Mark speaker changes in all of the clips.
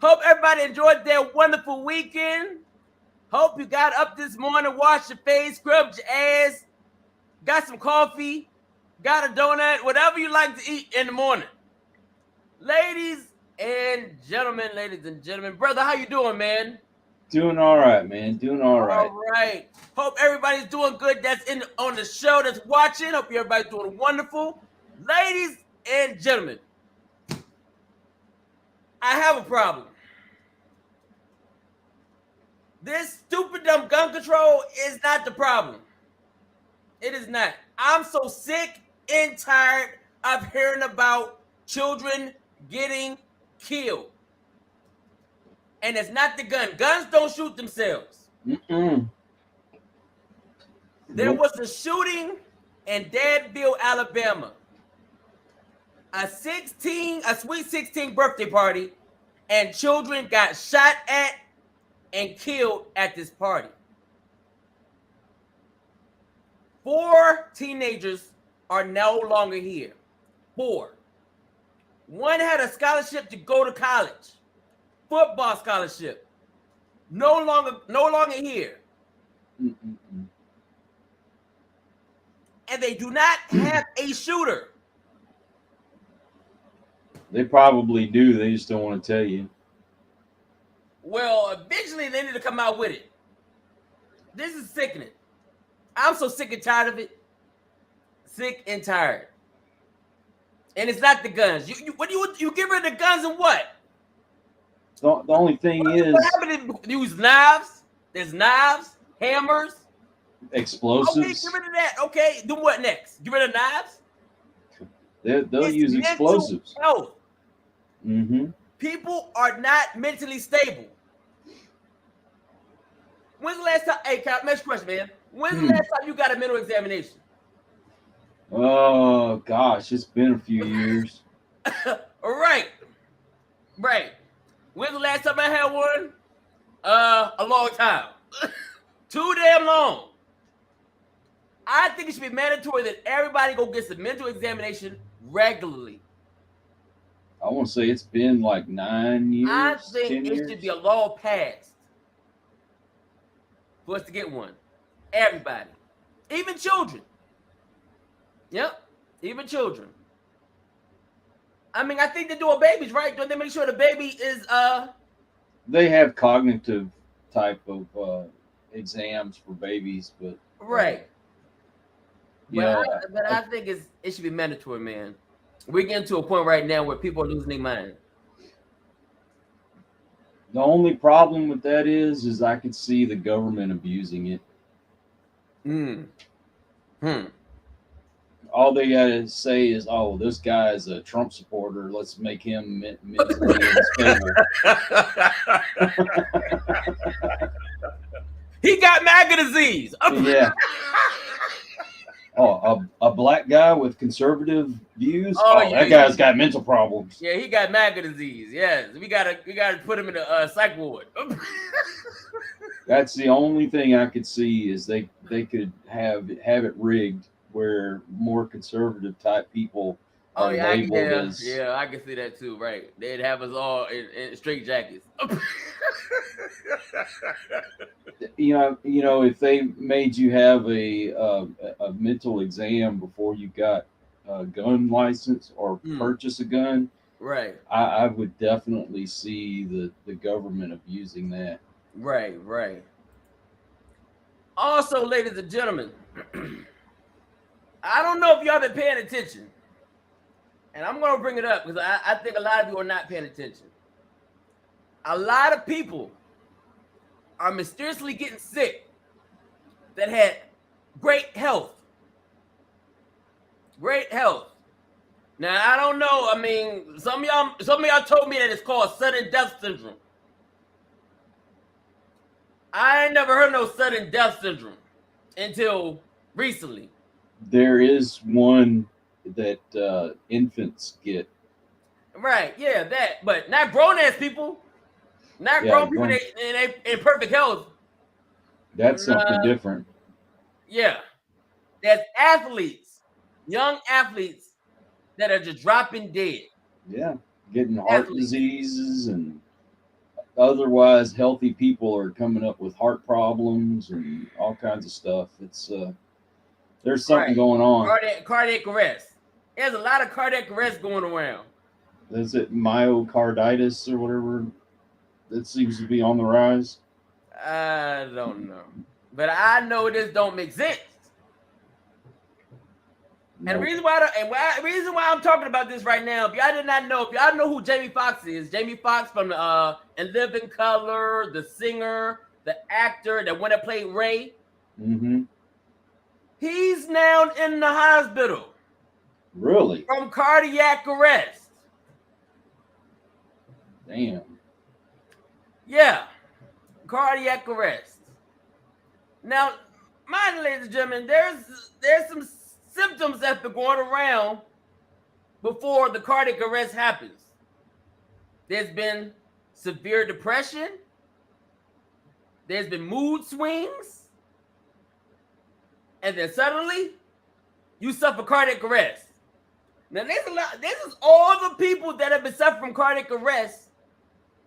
Speaker 1: Hope everybody enjoyed their wonderful weekend. Hope you got up this morning, washed your face, scrubbed your ass, got some coffee, got a donut, whatever you like to eat in the morning. Ladies and gentlemen, brother, how you doing, man?
Speaker 2: Doing all right, man. Doing all right.
Speaker 1: All right. Hope everybody's doing good. That's in on the show that's watching. Hope everybody's doing wonderful. Ladies and gentlemen, I have a problem. This stupid dumb gun control is not the problem. It is not. I'm so sick and tired of hearing about children getting killed. And it's not the gun. Guns don't shoot themselves.
Speaker 2: Mm-mm.
Speaker 1: There was a shooting in Danville, Alabama. A sweet 16 birthday party, and children got shot at and killed at this party. 4 teenagers are no longer here. 4. One had a scholarship to go to college, football scholarship. No longer here.
Speaker 2: Mm-mm.
Speaker 1: And they do not have a shooter.
Speaker 2: They probably do. They just don't want to tell you.
Speaker 1: Well, eventually they need to come out with it. This is sickening. I'm so sick and tired of it. Sick and tired. And it's not the guns. You get rid of the guns and what?
Speaker 2: The only thing is
Speaker 1: What happened to use knives? There's knives, hammers.
Speaker 2: explosives.
Speaker 1: Okay, get rid of that. Okay, do what next? Get rid of knives?
Speaker 2: They'll
Speaker 1: It's
Speaker 2: use
Speaker 1: mental
Speaker 2: explosives.
Speaker 1: health.
Speaker 2: Mm-hmm.
Speaker 1: People are not mentally stable. When's the last time? Hey, next question, man. When's the last time you got a mental examination?
Speaker 2: Oh gosh, it's been a few years.
Speaker 1: Right. When's the last time I had one? A long time. Too damn long. I think it should be mandatory that everybody go get some mental examination regularly.
Speaker 2: I want to say it's been like 9 years.
Speaker 1: I
Speaker 2: 10
Speaker 1: think it
Speaker 2: years.
Speaker 1: should be a law passed for us to get one. Everybody. Even children. Yep. Even children. I mean, I think they do a babies, right? Don't they make sure the baby is
Speaker 2: They have cognitive type of exams for babies, but
Speaker 1: right.
Speaker 2: yeah,
Speaker 1: But I think it should be mandatory, man. We're getting to a point right now where people are losing their mind.
Speaker 2: the only problem with that is I could see the government abusing it. All they gotta say is, "Oh, this guy is a Trump supporter. Let's make him mentally unstable."
Speaker 1: He got MAGA disease.
Speaker 2: Yeah. Oh, a black guy with conservative views.
Speaker 1: Oh,
Speaker 2: Oh,
Speaker 1: yeah,
Speaker 2: that guy's got mental problems.
Speaker 1: Yeah, he got MAGA disease. Yes, we gotta put him in a psych ward.
Speaker 2: That's the only thing I could see is they could have it rigged where more conservative type people
Speaker 1: Oh
Speaker 2: are
Speaker 1: yeah,
Speaker 2: labeled as.
Speaker 1: yeah, I can see that too. Right, they'd have us all in straight jackets.
Speaker 2: You know, if they made you have a mental exam before you got a gun license or purchase a gun,
Speaker 1: Right,
Speaker 2: I would definitely see the government abusing that.
Speaker 1: right. Also, ladies and gentlemen, I don't know if y'all been paying attention, and I'm gonna bring it up because I think a lot of you are not paying attention. A lot of people are mysteriously getting sick that had great health. Great health. Now I don't know. I mean, some of y'all told me that it's called sudden death syndrome. I ain't never heard no sudden death syndrome until recently.
Speaker 2: There is one that infants get.
Speaker 1: Right? Yeah, that. But not grown ass people. Not
Speaker 2: Yeah,
Speaker 1: grown people
Speaker 2: grown-
Speaker 1: in perfect health.
Speaker 2: That's something different.
Speaker 1: Yeah. There's athletes, young athletes that are just dropping dead.
Speaker 2: Yeah, getting heart
Speaker 1: Athletes.
Speaker 2: diseases and otherwise healthy people are coming up with heart problems and all kinds of stuff. It's there's something going on.
Speaker 1: Cardiac arrest. There's a lot of cardiac arrest going around.
Speaker 2: Is it myocarditis or whatever that seems to be on the rise?
Speaker 1: I don't know, but I know this don't make sense. And the reason why I'm talking about this right now, if y'all did not know, if y'all know who Jamie Foxx is, Jamie Foxx from In Living Color, the singer, the actor that went and played Ray.
Speaker 2: Mm-hmm.
Speaker 1: He's now in the hospital.
Speaker 2: Really?
Speaker 1: From cardiac arrest.
Speaker 2: Damn.
Speaker 1: Yeah. Cardiac arrest. Now, mind, ladies and gentlemen, there's some symptoms that's been going around before the cardiac arrest happens. There's been severe depression. There's been mood swings. And then suddenly, you suffer cardiac arrest. Now, this is all the people that have been suffering from cardiac arrest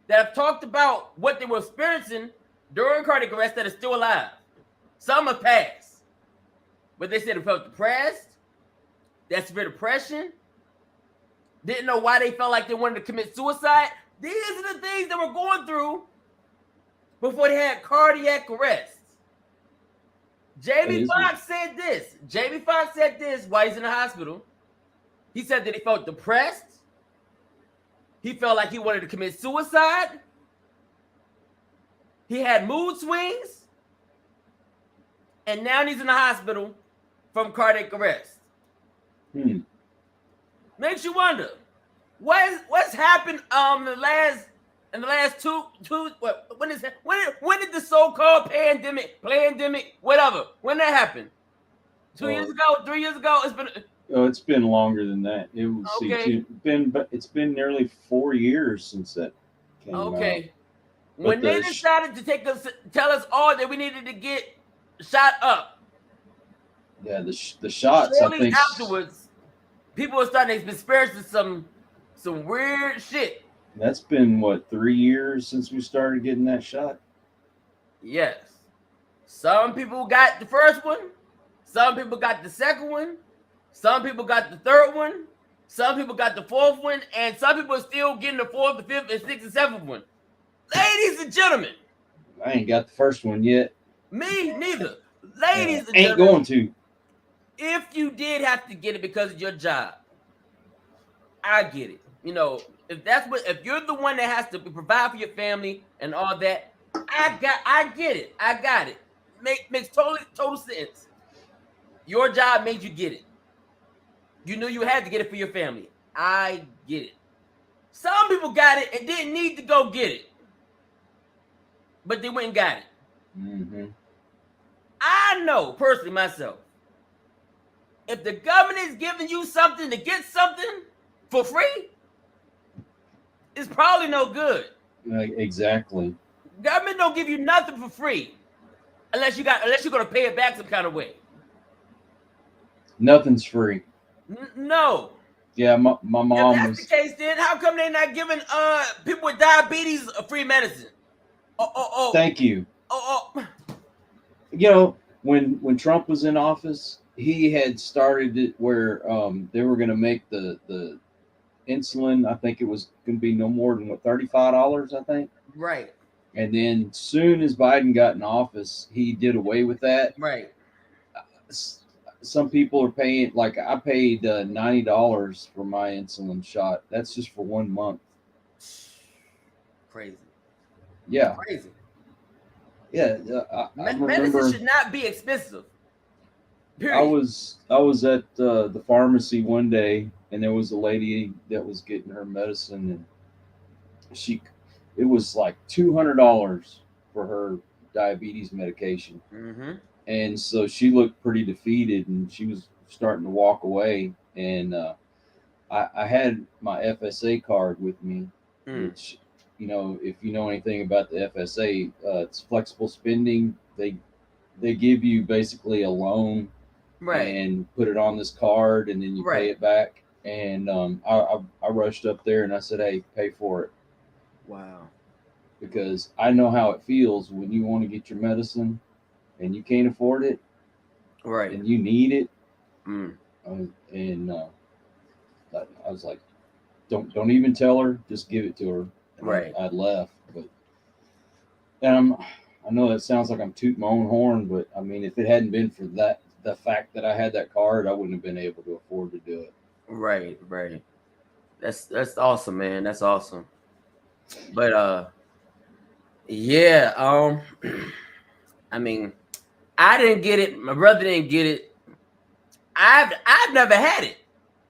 Speaker 1: that have talked about what they were experiencing during cardiac arrest that are still alive. Some have passed. But they said they felt depressed. They had severe depression. Didn't know why they felt like they wanted to commit suicide. These are the things that were going through before they had cardiac arrest. Jamie Foxx said this. Jamie Foxx said this while he's in the hospital. He said that he felt depressed. He felt like he wanted to commit suicide. He had mood swings. And now he's in the hospital from cardiac arrest. Makes you wonder what's happened in the last when did the so-called pandemic whatever, when that happened? 2 years ago, 3 years ago?
Speaker 2: It's been longer than that. It was
Speaker 1: okay.
Speaker 2: It's been nearly 4 years since that came out.
Speaker 1: When they decided to tell us all that we needed to get shot up.
Speaker 2: Yeah, the shots.
Speaker 1: Shortly
Speaker 2: I think
Speaker 1: afterwards, people are starting to experience some weird shit.
Speaker 2: That's been what, 3 years since we started getting that shot?
Speaker 1: Yes. Some people got the first one. Some people got the second one. Some people got the third one. Some people got the fourth one, and some people are still getting the fourth, the fifth, and sixth, and seventh one. Ladies and gentlemen,
Speaker 2: I ain't got the first one yet.
Speaker 1: Me neither. Ladies and
Speaker 2: ain't
Speaker 1: gentlemen,
Speaker 2: going to.
Speaker 1: If you did have to get it because of your job, I get it. You know, if you're the one that has to provide for your family and all that, I get it. I got it. Makes total sense. Your job made you get it. You knew you had to get it for your family. I get it. Some people got it and didn't need to go get it, but they went and got it.
Speaker 2: Mm-hmm.
Speaker 1: I know personally myself, if the government is giving you something to get something for free, it's probably no good.
Speaker 2: Exactly.
Speaker 1: Government don't give you nothing for free unless you're gonna pay it back some kind of way.
Speaker 2: Nothing's free.
Speaker 1: No.
Speaker 2: Yeah, my mom
Speaker 1: if that's the case, then how come they're not giving people with diabetes free medicine?
Speaker 2: Thank you. You know, when Trump was in office, he had started it where they were going to make the insulin. I think it was going to be no more than $35. I think.
Speaker 1: Right.
Speaker 2: And then soon as Biden got in office, he did away with that.
Speaker 1: Right.
Speaker 2: Some people are paying, like I paid $90 for my insulin shot. That's just for 1 month.
Speaker 1: Crazy.
Speaker 2: Yeah.
Speaker 1: Crazy.
Speaker 2: Yeah. I remember,
Speaker 1: medicine should not be expensive. Period.
Speaker 2: I was at the pharmacy one day, and there was a lady that was getting her medicine, and it was like $200 for her diabetes medication.
Speaker 1: Mm-hmm.
Speaker 2: And so she looked pretty defeated, and she was starting to walk away. And I had my FSA card with me, which, you know, if you know anything about the FSA, it's flexible spending. They give you basically a loan,
Speaker 1: right,
Speaker 2: and put it on this card, and then you pay it back. And I rushed up there and I said, "Hey, pay for it."
Speaker 1: Wow.
Speaker 2: because I know how it feels when you want to get your medicine and you can't afford it
Speaker 1: Right.
Speaker 2: and you need it.
Speaker 1: Mm.
Speaker 2: And I was like, don't even tell her, just give it to her. And
Speaker 1: Right.
Speaker 2: I left, but I know that sounds like I'm tooting my own horn, but I mean, if it hadn't been for the fact that I had that card, I wouldn't have been able to afford to do it.
Speaker 1: Right. That's awesome, man. That's awesome. But yeah, I mean, I didn't get it. My brother didn't get it. I've never had it.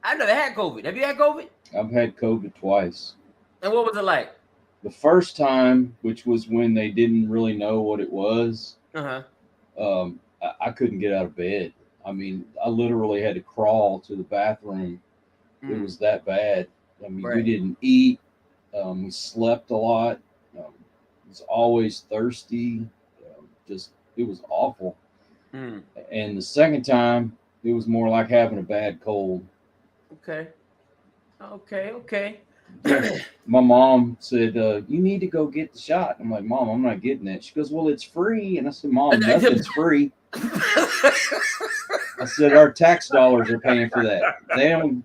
Speaker 1: I've never had COVID. Have you had COVID?
Speaker 2: I've had COVID twice.
Speaker 1: And what was it like?
Speaker 2: The first time, which was when they didn't really know what it was, I couldn't get out of bed. I mean, I literally had to crawl to the bathroom. It was that bad. I mean, we didn't eat. We slept a lot. Was always thirsty. It was awful. And the second time, it was more like having a bad cold.
Speaker 1: Okay.
Speaker 2: My mom said, "You need to go get the shot." I'm like, "Mom, I'm not getting that." She goes, "Well, it's free." And I said, "Mom, nothing's free." I said, "Our tax dollars are paying for that. They don't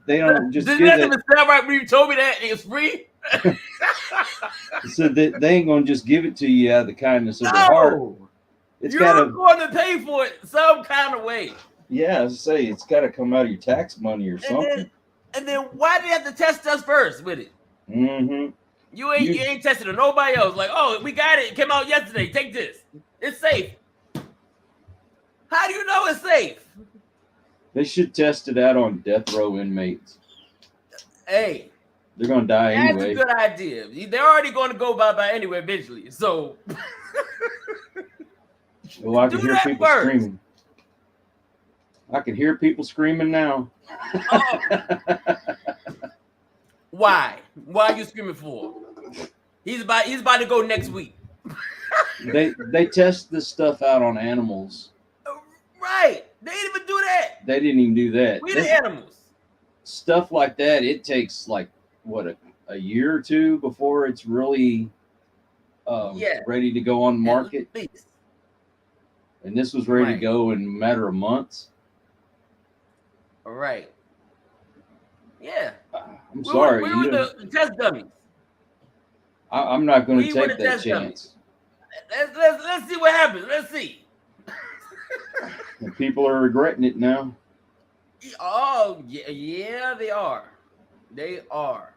Speaker 2: just
Speaker 1: Did
Speaker 2: give
Speaker 1: that
Speaker 2: it."
Speaker 1: even sound right when you told me that it's free?
Speaker 2: I said that they ain't gonna just give it to you out of the kindness of their heart. It's
Speaker 1: You're going to pay for it some kind of way.
Speaker 2: Yeah, I say it's got to come out of your tax money or something.
Speaker 1: And then why do you have to test us first with it?
Speaker 2: Mm-hmm.
Speaker 1: You ain't tested it. Nobody else. Like, oh, we got it. It came out yesterday. Take this. It's safe. How do you know it's safe?
Speaker 2: They should test it out on death row inmates.
Speaker 1: Hey,
Speaker 2: they're gonna die anyway.
Speaker 1: That's a good idea. They're already going to go by anyway eventually. So,
Speaker 2: well, I can hear people screaming. I can hear people screaming now.
Speaker 1: Why? Why are you screaming for? He's about to go next week.
Speaker 2: They test this stuff out on animals.
Speaker 1: Right. They didn't even do that.
Speaker 2: They didn't even do that.
Speaker 1: We the animals.
Speaker 2: Stuff like that, it takes like what a year or two before it's really ready to go on the market. And this was ready to go in a matter of months.
Speaker 1: All right. Yeah.
Speaker 2: I'm sorry.
Speaker 1: We were the test dummies.
Speaker 2: I'm not going to take that chance.
Speaker 1: Let's see what happens. Let's see.
Speaker 2: And people are regretting it now.
Speaker 1: Oh, yeah, they are. They are.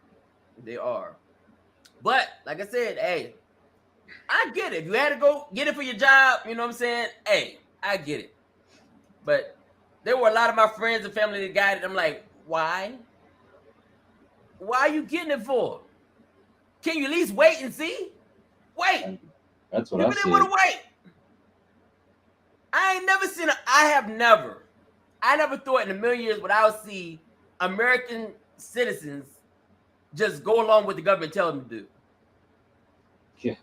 Speaker 1: But like I said, hey, I get it. If you had to go get it for your job, you know what I'm saying? Hey, I get it. But there were a lot of my friends and family that got it. I'm like, why? Why are you getting it for? Can you at least wait and see? Wait.
Speaker 2: That's what I said.
Speaker 1: You want to wait. I never thought in a million years would I see American citizens just go along with the government telling them to do.
Speaker 2: Yeah.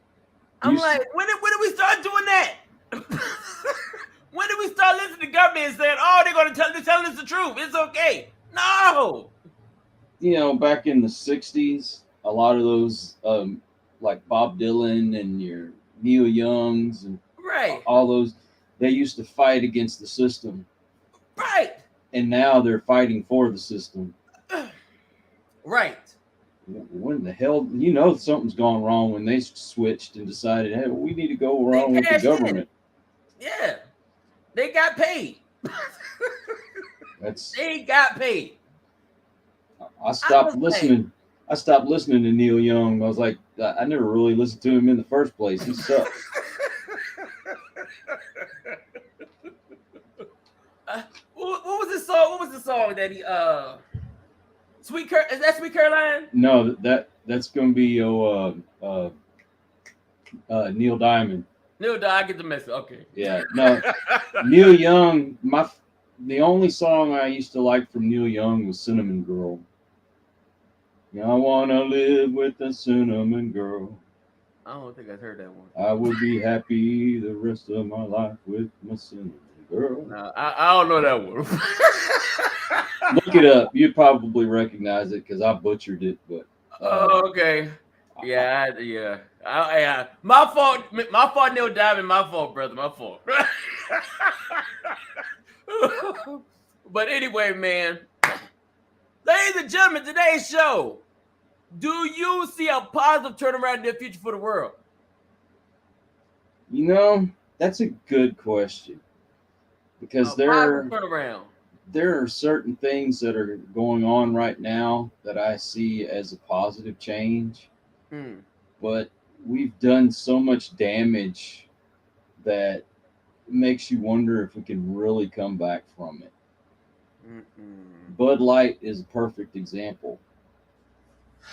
Speaker 1: I'm like, when did we start doing that? When did we start listening to government and saying, oh, they're going to tell us the truth. It's okay. No.
Speaker 2: You know, back in the 60s, a lot of those, like Bob Dylan and your Neil Youngs and all those, they used to fight against the system.
Speaker 1: Right.
Speaker 2: And now they're fighting for the system.
Speaker 1: Right.
Speaker 2: When the hell, you know, something's gone wrong when they switched and decided, hey, we need to go wrong with the government.
Speaker 1: Yeah. They got paid. They got paid.
Speaker 2: I stopped listening. I stopped listening to Neil Young. I was like, I never really listened to him in the first place. He sucks.
Speaker 1: What was the song? What was the song that he is that Sweet Caroline?
Speaker 2: No, that's gonna be Neil Diamond.
Speaker 1: Neil Diamond, I get the message. Okay.
Speaker 2: Yeah, no. Neil Young, the only song I used to like from Neil Young was Cinnamon Girl. I wanna live with a cinnamon girl.
Speaker 1: I don't think I've heard that one.
Speaker 2: I would be happy the rest of my life with my cinnamon girl.
Speaker 1: No, I don't know that one.
Speaker 2: Look it up. You'd probably recognize it because I butchered it. But
Speaker 1: okay. Yeah. Yeah, my fault. My fault, Neil Diamond. My fault, brother. My fault. But anyway, man, ladies and gentlemen, today's show. Do you see a positive turnaround in the future for the world?
Speaker 2: You know, that's a good question because
Speaker 1: Positive turnaround.
Speaker 2: there are certain things that are going on right now that I see as a positive change,
Speaker 1: Hmm.
Speaker 2: but we've done so much damage that it makes you wonder if we can really come back from it.
Speaker 1: Mm-mm.
Speaker 2: Bud Light is a perfect example.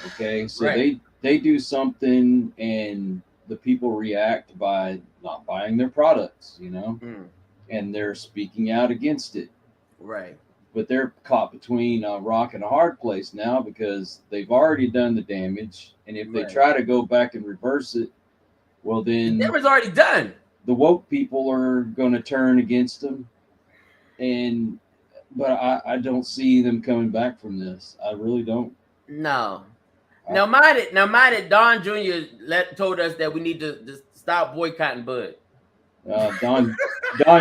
Speaker 2: Okay, so
Speaker 1: Right.
Speaker 2: they do something and the people react by not buying their products,
Speaker 1: Mm.
Speaker 2: and they're speaking out against it.
Speaker 1: Right.
Speaker 2: But they're caught between a rock and a hard place now because they've already done the damage, and if they
Speaker 1: Right.
Speaker 2: try to go back and reverse it, well
Speaker 1: The
Speaker 2: then
Speaker 1: damage already done.
Speaker 2: the woke people are going to turn against them, and but I don't see them coming back from this. I really don't.
Speaker 1: No. Now mind it, Don Jr. told us that we need to just stop boycotting Bud.
Speaker 2: Don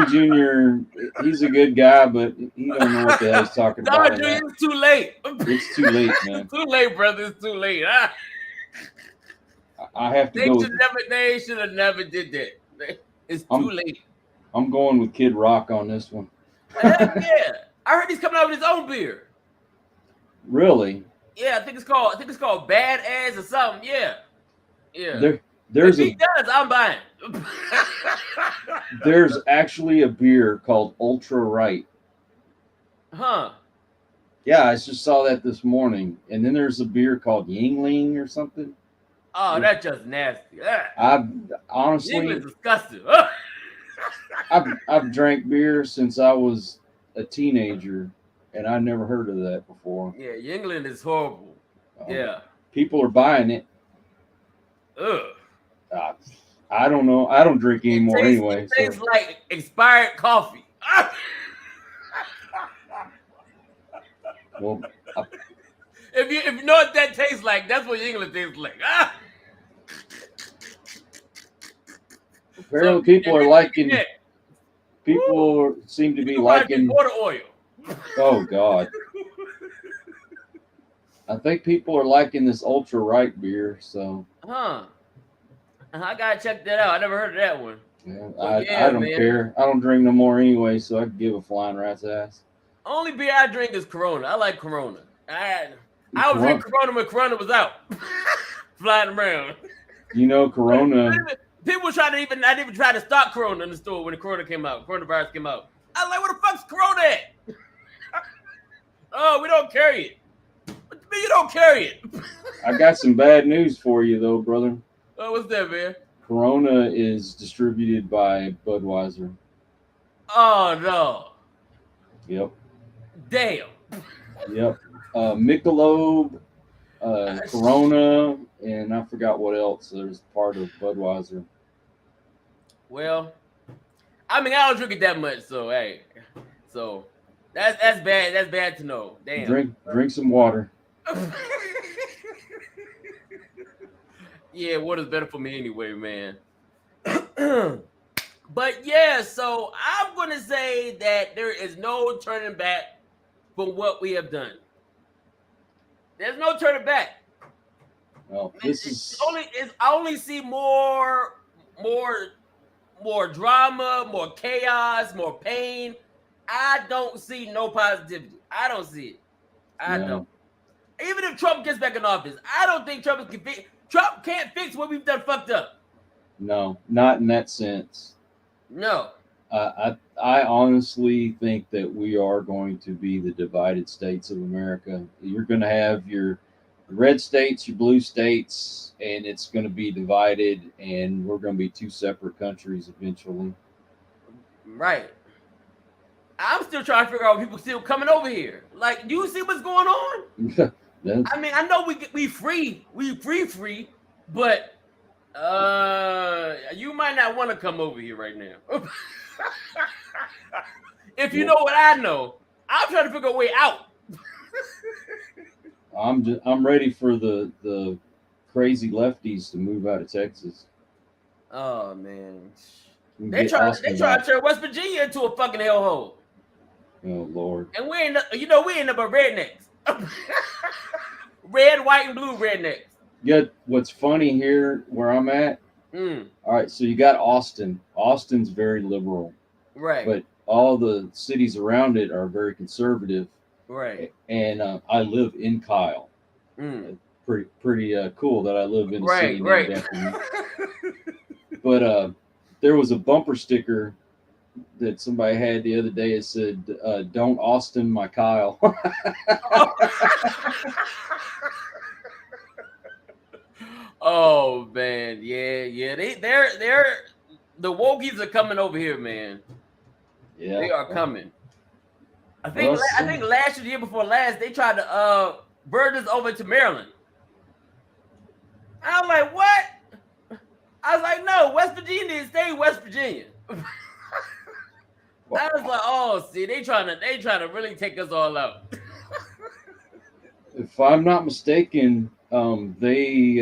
Speaker 2: Jr. He's a good guy, but he don't know what the hell he's talking
Speaker 1: Don
Speaker 2: about.
Speaker 1: Jr. It's too late.
Speaker 2: It's too late, man.
Speaker 1: Too late, brother. It's too late.
Speaker 2: I have to go.
Speaker 1: They should have never did that. It's too late.
Speaker 2: I'm going with Kid Rock on this one.
Speaker 1: Heck yeah. I heard he's coming out with his own beer.
Speaker 2: Really?
Speaker 1: Yeah, I think it's called Badass or something. Yeah.
Speaker 2: There's
Speaker 1: if he does, I'm buying.
Speaker 2: There's actually a beer called Ultra Right.
Speaker 1: Huh.
Speaker 2: Yeah, I just saw that this morning. And then there's a beer called Yingling or something.
Speaker 1: Oh, that's just nasty.
Speaker 2: I've honestly
Speaker 1: Yingling's disgusting.
Speaker 2: I've drank beer since I was a teenager, and I never heard of that before.
Speaker 1: Yeah, Yingling is horrible. Yeah.
Speaker 2: People are buying it.
Speaker 1: Ugh.
Speaker 2: I don't know. I don't drink anymore anyway.
Speaker 1: It tastes like expired coffee.
Speaker 2: Well,
Speaker 1: if you know what that tastes like, that's what Yingling tastes like.
Speaker 2: Apparently, people are liking. People seem to be liking
Speaker 1: water oil.
Speaker 2: Oh God! I think people are liking this Ultra Right beer. So.
Speaker 1: Huh. I gotta check that out. I never heard of that one.
Speaker 2: Yeah, I don't care. I don't drink no more anyway, so I can give a flying rat's ass.
Speaker 1: Only beer I drink is Corona. I like Corona. I would drink Corona when Corona was out, flying around.
Speaker 2: You know, Corona.
Speaker 1: People try to not even try to stock Corona in the store when the Corona came out. Coronavirus came out. I was like, where the fuck's Corona at? Oh, we don't carry it. What do you mean you don't carry it?
Speaker 2: I got some bad news for you, though, brother.
Speaker 1: Oh, what's that, man?
Speaker 2: Corona is distributed by Budweiser.
Speaker 1: Oh, no.
Speaker 2: Yep.
Speaker 1: Damn.
Speaker 2: Yep. Michelob, Corona, and I forgot what else. There's part of Budweiser.
Speaker 1: Well, I mean, I don't drink it that much, so hey. So that's bad. That's bad to know. Damn.
Speaker 2: Drink some water.
Speaker 1: Yeah, water's better for me anyway, man. But yeah, so I'm gonna say that there is no turning back from what we have done. There's no turning back.
Speaker 2: Well,
Speaker 1: I only see more drama, more chaos, more pain. I don't see no positivity. I don't see it. I don't. Even if Trump gets back in office, I don't think Trump can't fix what we've done fucked up.
Speaker 2: No, not in that sense.
Speaker 1: No.
Speaker 2: I honestly think that we are going to be the divided states of America. You're going to have your red states, your blue states, and it's going to be divided, and we're going to be two separate countries eventually.
Speaker 1: Right. I'm still trying to figure out people still coming over here. Like, do you see what's going on? I mean, I know we free, but you might not want to come over here right now. If you know what I know, I'm trying to figure a way out.
Speaker 2: I'm ready for the crazy lefties to move out of Texas.
Speaker 1: Oh man,
Speaker 2: We
Speaker 1: they
Speaker 2: get
Speaker 1: try
Speaker 2: Austin
Speaker 1: to
Speaker 2: back.
Speaker 1: turn West Virginia into a fucking hellhole,
Speaker 2: Oh Lord.
Speaker 1: and we ain't but rednecks, red, white, and blue rednecks.
Speaker 2: Yet what's funny here where I'm at,
Speaker 1: Mm,
Speaker 2: all right, so you got Austin. Austin's very liberal,
Speaker 1: right,
Speaker 2: but all the cities around it are very conservative.
Speaker 1: right,
Speaker 2: And I live in Kyle.
Speaker 1: mm,
Speaker 2: Pretty cool that I live in a city
Speaker 1: right,
Speaker 2: named
Speaker 1: right.
Speaker 2: after me. But there was a bumper sticker that somebody had the other day. It said, "Don't Austin my Kyle."
Speaker 1: Oh man, yeah. They're the wokies are coming over here, man.
Speaker 2: Yeah,
Speaker 1: They are coming. I think
Speaker 2: Well,
Speaker 1: I think last year, the year before last, they tried to bird us over to Maryland. I was like, what? I was like, no, West Virginia is stay West Virginia. I was like, oh, see, they trying to really take us all out.
Speaker 2: if I'm not mistaken, they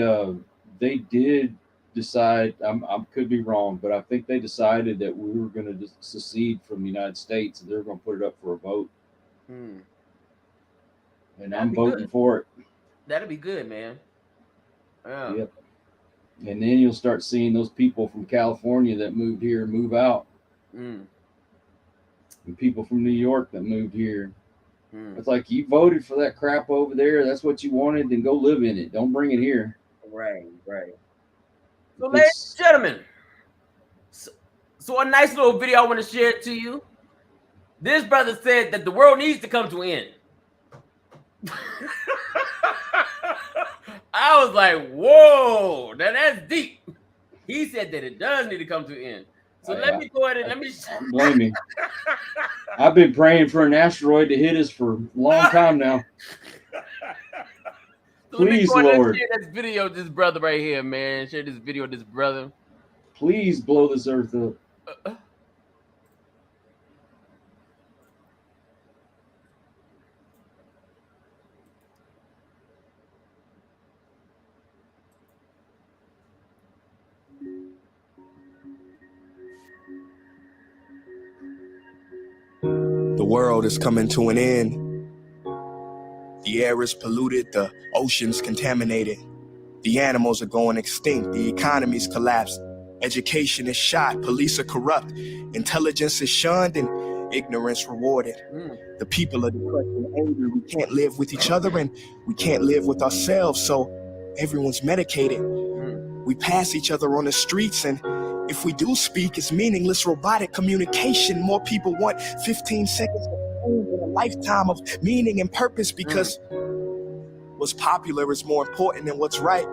Speaker 2: did decide. I could be wrong, but I think they decided that we were going to secede from the United States, and they're going to put it up for a vote.
Speaker 1: Hmm.
Speaker 2: And
Speaker 1: That'd
Speaker 2: I'm
Speaker 1: be
Speaker 2: voting
Speaker 1: good.
Speaker 2: for it.
Speaker 1: That'd be good, man. Yeah.
Speaker 2: Yep. And then you'll start seeing those people from California that moved here move out,
Speaker 1: Mm.
Speaker 2: and people from New York that moved here.
Speaker 1: Mm.
Speaker 2: It's like, you voted for that crap over there. That's what you wanted. Then go live in it. Don't bring it here.
Speaker 1: Right. So, ladies and gentlemen, so a nice little video I want to share to you. This brother said that the world needs to come to an end. I was like, whoa, that's deep. He said that it does need to come to an end. So let me go ahead and
Speaker 2: Don't blame me. I've been praying for an asteroid to hit us for a long time now.
Speaker 1: So
Speaker 2: Please,
Speaker 1: let me go
Speaker 2: Lord.
Speaker 1: share this video of this brother right here, man. Share this video of this brother.
Speaker 2: Please blow this earth up.
Speaker 3: The world is coming to an end. The air is polluted, the ocean's contaminated. The animals are going extinct, the economy's collapsed. Education is shot, police are corrupt. Intelligence is shunned and ignorance rewarded. The people are depressed and angry. We can't live with each other and we can't live with ourselves, so everyone's medicated. We pass each other on the streets, and if we do speak, it's meaningless robotic communication. More people want 15 seconds of fame than a lifetime of meaning and purpose, because what's popular is more important than what's right.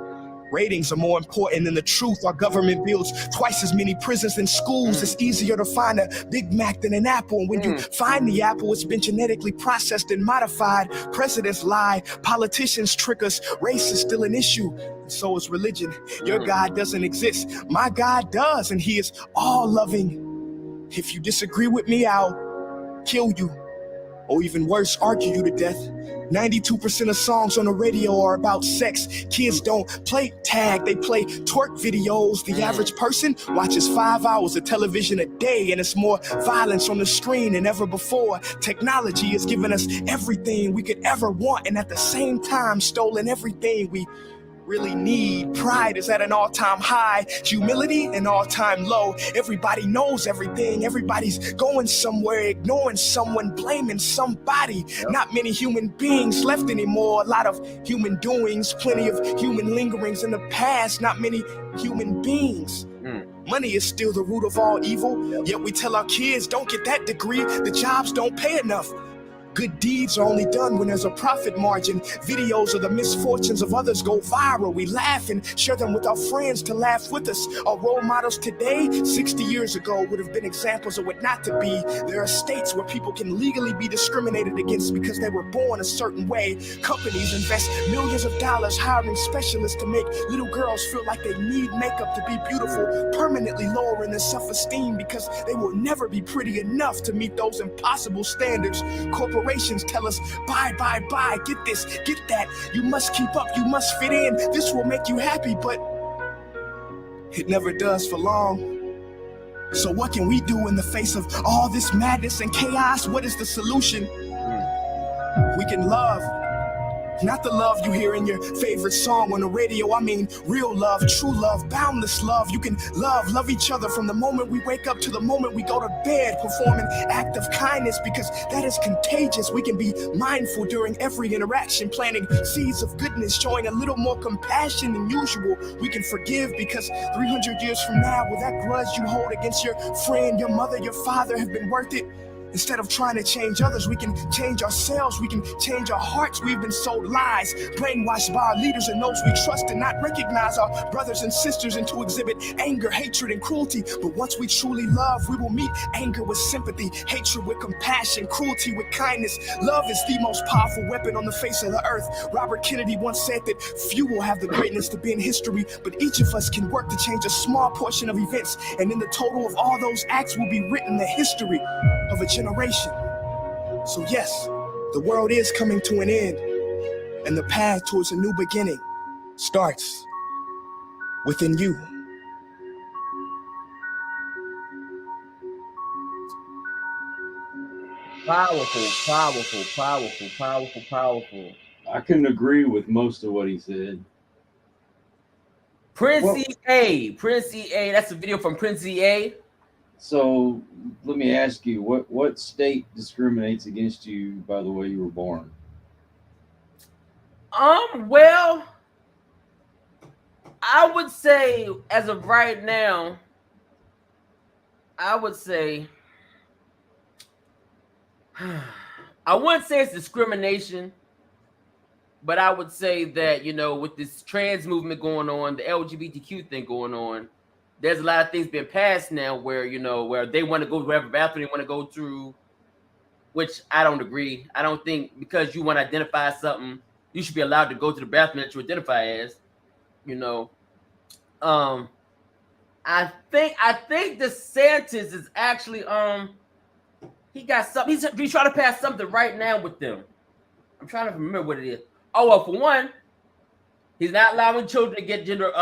Speaker 3: Ratings are more important than the truth. Our government builds twice as many prisons than schools. It's easier to find a Big Mac than an apple. And when you find the apple, it's been genetically processed and modified. Presidents lie, politicians trick us. Race is still an issue, and so is religion. Your God doesn't exist. My God does, and he is all loving. If you disagree with me, I'll kill you. Or even worse, argue you to death. 92% of songs on the radio are about sex. Kids don't play tag, they play twerk videos. The average person watches 5 hours of television a day, and it's more violence on the screen than ever before. Technology has given us everything we could ever want, and at the same time stolen everything we really need. Pride is at an all-time high, humility an all-time low. Everybody knows everything, everybody's going somewhere, ignoring someone, blaming somebody. Not many human beings left anymore. A lot of human doings, plenty of human lingerings in the past. Not many human beings. Money is still the root of all evil, yet we tell our kids, don't get that degree, the jobs don't pay enough. Good deeds are only done when there's a profit margin. Videos of the misfortunes of others go viral. We laugh and share them with our friends to laugh with us. Our role models today, 60 years ago, would have been examples of what not to be. There are states where people can legally be discriminated against because they were born a certain way. Companies invest millions of dollars hiring specialists to make little girls feel like they need makeup to be beautiful, permanently lowering their self-esteem because they will never be pretty enough to meet those impossible standards. Corporations corporations tell us, buy, get this, get that. You must keep up, you must fit in. This will make you happy, but it never does for long. So what can we do in the face of all this madness and chaos? What is the solution? We can love. Not the love you hear in your favorite song on the radio. I mean real love, true love, boundless love. You can love each other from the moment we wake up to the moment we go to bed. Perform an act of kindness because that is contagious. We can be mindful during every interaction, planting seeds of goodness, showing a little more compassion than usual. We can forgive because 300 years from now, will that grudge you hold against your friend, your mother, your father have been worth it? Instead of trying to change others, we can change ourselves. We can change our hearts. We've been sold lies, brainwashed by our leaders and those we trust, and not recognize our brothers and sisters, and to exhibit anger, hatred, and cruelty. But once we truly love, we will meet anger with sympathy, hatred with compassion, cruelty with kindness. Love is the most powerful weapon on the face of the earth. Robert Kennedy once said that few will have the greatness to be in history, but each of us can work to change a small portion of events, and in the total of all those acts will be written the history of a generation. So yes, the world is coming to an end, and the path towards a new beginning starts within you.
Speaker 1: Powerful.
Speaker 2: I couldn't agree with most of what he said.
Speaker 1: Prince EA, that's a video from Prince EA.
Speaker 2: So let me ask you, what state discriminates against you by the way you were born?
Speaker 1: Well, I would say as of right now, I wouldn't say it's discrimination, but I would say that, with this trans movement going on, the LGBTQ thing going on, there's a lot of things being passed now where, where they want to go to whatever bathroom they want to go through, which I don't agree. I don't think because you want to identify something, you should be allowed to go to the bathroom that you identify as, I think DeSantis is actually, he got something, he's trying to pass something right now with them. I'm trying to remember what it is. Oh, well, for one, he's not allowing children to get gender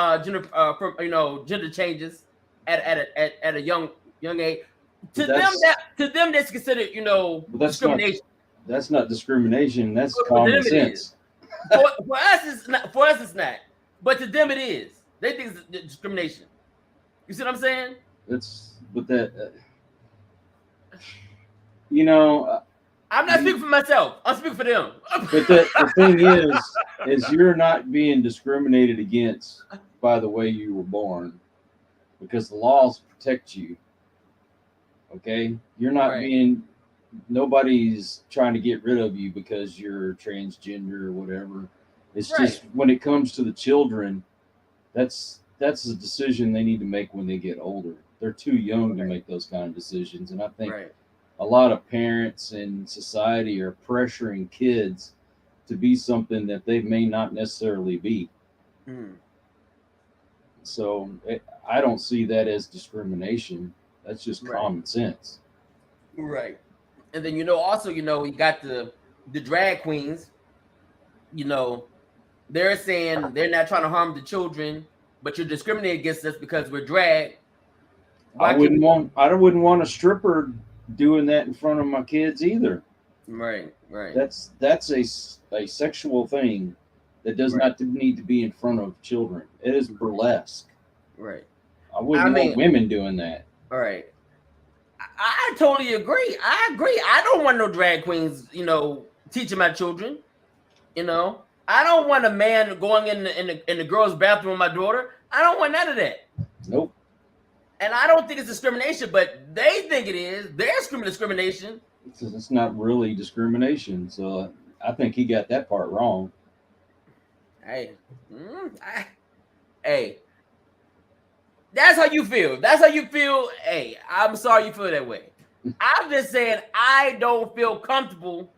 Speaker 1: changes at a young age. To them, that's considered, discrimination.
Speaker 2: That's not discrimination. That's common sense.
Speaker 1: For us, it's not. For us, it's not. But to them, it is. They think it's discrimination. You see what I'm saying? I'm not speaking for myself. I'm speaking for them.
Speaker 2: But the thing is you're not being discriminated against by the way you were born, because the laws protect you. Okay? You're not nobody's trying to get rid of you because you're transgender or whatever. It's just when it comes to the children, that's a decision they need to make when they get older. They're too young to make those kind of decisions. And I think a lot of parents in society are pressuring kids to be something that they may not necessarily be. So I don't see that as discrimination. That's just common sense.
Speaker 1: Right. And then, also, you got the drag queens, they're saying they're not trying to harm the children, but you're discriminating against us because we're drag.
Speaker 2: I wouldn't want a stripper doing that in front of my kids either. Right. That's a sexual thing that does not need to be in front of children. It is burlesque.
Speaker 1: Right.
Speaker 2: I wouldn't want women doing that.
Speaker 1: All right. I totally agree. I agree. I don't want no drag queens, teaching my children. I don't want a man going in the girls' bathroom with my daughter. I don't want none of that.
Speaker 2: Nope.
Speaker 1: And I don't think it's discrimination, but they think it is. They're discrimination.
Speaker 2: It's not really discrimination. So I think he got that part wrong.
Speaker 1: Hey, that's how you feel. That's how you feel. Hey, I'm sorry you feel that way. I'm just saying I don't feel comfortable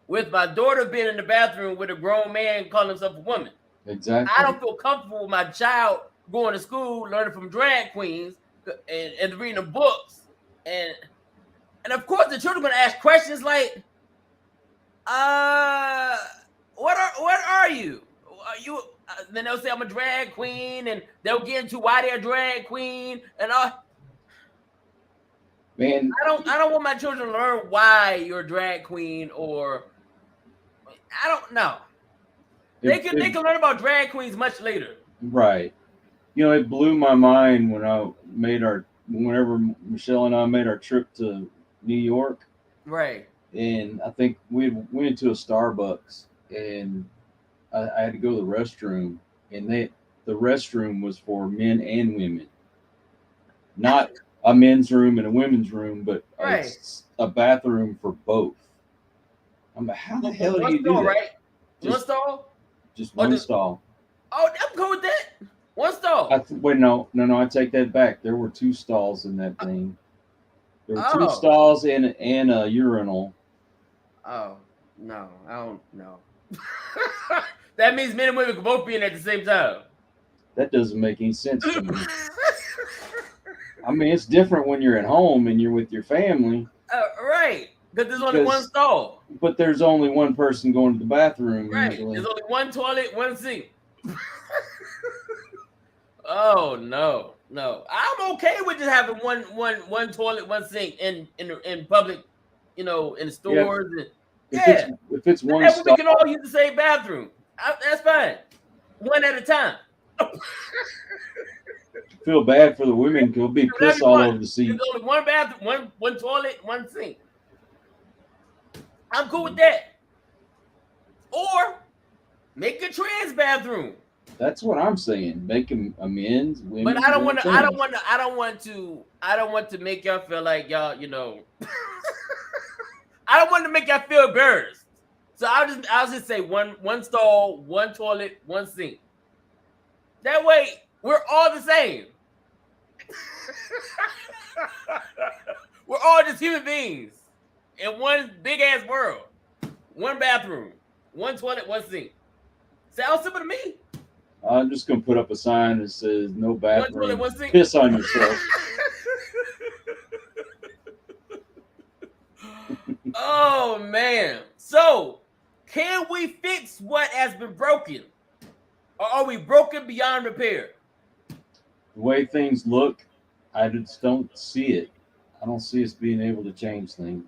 Speaker 1: with my daughter being in the bathroom with a grown man calling himself a woman.
Speaker 2: Exactly.
Speaker 1: I don't feel comfortable with my child going to school, learning from drag queens and reading the books. And of course, the children are going to ask questions like, What are you? Are you? Then they'll say I'm a drag queen, and they'll get into why they're a drag queen, and all.
Speaker 2: Man,
Speaker 1: I don't want my children to learn why you're a drag queen, or I don't know. They can learn about drag queens much later.
Speaker 2: right. You know, it blew my mind whenever Michelle and I made our trip to New York,
Speaker 1: Right.
Speaker 2: and I think we went into a Starbucks, and I had to go to the restroom, and the restroom was for men and women, not a men's room and a women's room, but
Speaker 1: Right.
Speaker 2: a bathroom for both. I'm like, how the hell do
Speaker 1: One
Speaker 2: you do
Speaker 1: stall,
Speaker 2: that?
Speaker 1: right? One
Speaker 2: Just,
Speaker 1: stall.
Speaker 2: just
Speaker 1: Or
Speaker 2: one
Speaker 1: just-
Speaker 2: stall.
Speaker 1: Oh, I'm cool with that. One stall.
Speaker 2: Wait, no, I take that back. There were two stalls in that thing. There were two
Speaker 1: Oh.
Speaker 2: stalls and a urinal.
Speaker 1: Oh no, I don't know. That means men and women can both be in at the same time.
Speaker 2: That doesn't make any sense to me. I mean, it's different when you're at home and you're with your family.
Speaker 1: Right, because there's only one stall.
Speaker 2: But there's only one person going to the bathroom.
Speaker 1: Right,
Speaker 2: Usually.
Speaker 1: there's only one toilet, one sink. Oh no. I'm okay with just having one toilet, one sink in public, in the stores.
Speaker 2: If it's one
Speaker 1: and
Speaker 2: stall,
Speaker 1: we can all use the same bathroom. That's fine. One at a time.
Speaker 2: feel bad for the women because it'll be piss all over the seat.
Speaker 1: There's only one bathroom, one toilet, one sink. I'm cool with that. Or make a trans bathroom.
Speaker 2: That's what I'm saying. Make them men's, women.
Speaker 1: But I don't want to make y'all feel like y'all, I don't want to make y'all feel embarrassed. So I'll just say one stall, one toilet, one sink. That way we're all the same. We're all just human beings in one big ass world. One bathroom, one toilet, one sink. Sounds simple to me.
Speaker 2: I'm just gonna put up a sign that says "No bathroom."
Speaker 1: One toilet, one sink.
Speaker 2: Piss on yourself.
Speaker 1: Oh man. So, can we fix what has been broken? Or are we broken beyond repair?
Speaker 2: The way things look, I just don't see it. I don't see us being able to change things.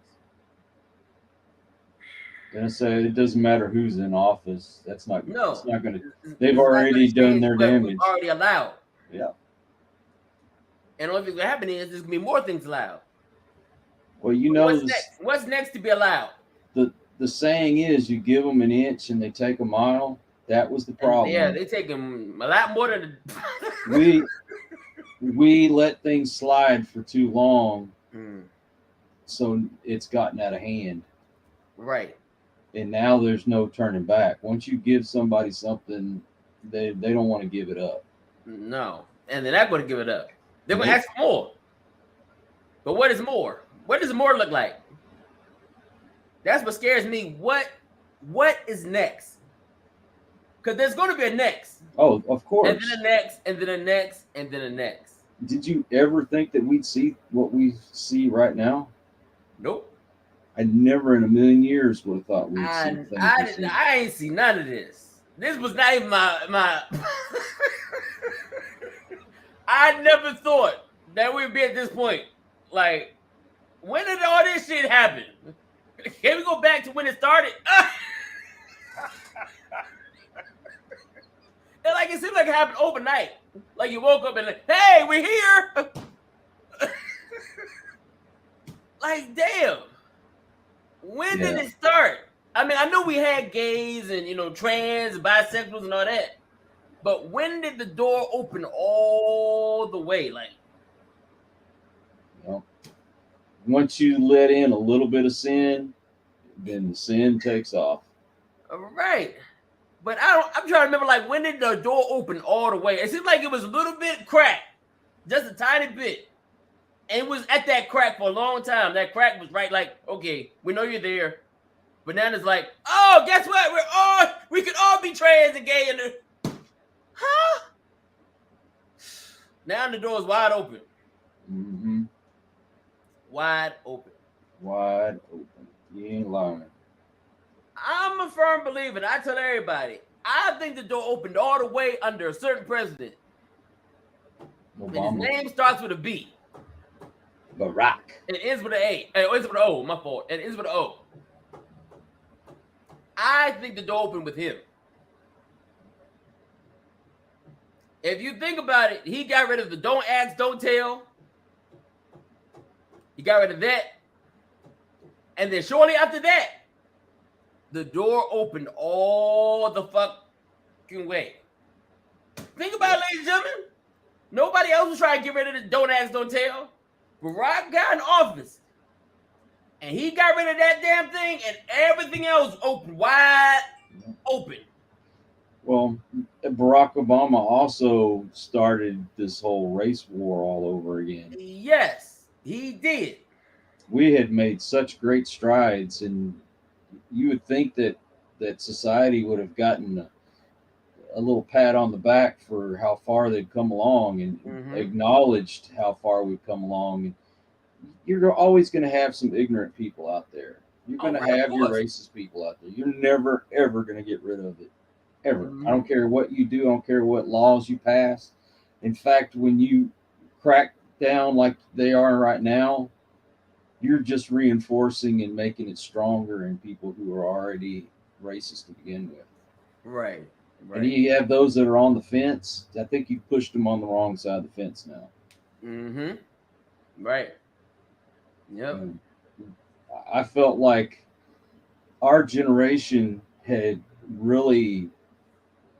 Speaker 2: And I say it doesn't matter who's in office. That's not.
Speaker 1: No.
Speaker 2: It's not going to. They've already done their damage.
Speaker 1: Already allowed.
Speaker 2: Yeah.
Speaker 1: And the only thing that happen is there's gonna be more things allowed.
Speaker 2: Well, you know,
Speaker 1: what's next to be allowed?
Speaker 2: The saying is, you give them an inch and they take a mile. That was the problem.
Speaker 1: Yeah, they take them a lot more than
Speaker 2: we let things slide for too long, so it's gotten out of hand.
Speaker 1: Right.
Speaker 2: And now there's no turning back. Once you give somebody something, they don't want to give it up.
Speaker 1: No, and they're not going to give it up. They're going to ask for more. But what is more? What does more look like? That's what scares me. What is next? Because there's going to be a next.
Speaker 2: Oh, of course.
Speaker 1: And then a next, and then a next, and then a next.
Speaker 2: Did you ever think that we'd see what we see right now?
Speaker 1: Nope.
Speaker 2: I never in a million years would have thought we'd see things.
Speaker 1: I ain't see none of this. This was not even my I never thought that we'd be at this point. Like, when did all this shit happen? Can we go back to when it started? And like it seemed like it happened overnight. Like you woke up and like, hey, we're here. Like, damn. When did it start? I mean, I know we had gays and trans, bisexuals, and all that. But when did the door open all the way? Like,
Speaker 2: once you let in a little bit of sin, then the sin takes off.
Speaker 1: Right. But I'm trying to remember, like, when did the door open all the way? It seemed like it was a little bit cracked, just a tiny bit. And it was at that crack for a long time. That crack was right, like, okay, we know you're there. But now it's like, oh, guess what? We could all be trans and gay and huh? Now the door is wide open.
Speaker 2: Mm-hmm.
Speaker 1: Wide open.
Speaker 2: Wide open. You ain't lying.
Speaker 1: I'm a firm believer, and I tell everybody, I think the door opened all the way under a certain president. And his name starts with a B.
Speaker 2: Barack.
Speaker 1: It ends with an A. It ends with an O. My fault. It ends with an O. I think the door opened with him. If you think about it, he got rid of the don't ask, don't tell. He got rid of that. And then shortly after that, the door opened all the fucking way. Think about it, ladies and gentlemen. Nobody else was trying to get rid of the don't ask, don't tell. Barack got in office. And he got rid of that damn thing, and everything else opened wide open.
Speaker 2: Well, Barack Obama also started this whole race war all over again.
Speaker 1: Yes, he did.
Speaker 2: We had made such great strides, and you would think that society would have gotten a little pat on the back for how far they'd come along and acknowledged how far we've come along. And you're always going to have some ignorant people out there. You're going to have your racist people out there. You're never, ever going to get rid of it. Ever. I don't care what you do. I don't care what laws you pass. In fact, when you crack down like they are right now, you're just reinforcing and making it stronger in people who are already racist to begin with.
Speaker 1: Right.
Speaker 2: And you have those that are on the fence. I think you pushed them on the wrong side of the fence now.
Speaker 1: Right. Yep.
Speaker 2: And I felt like our generation had really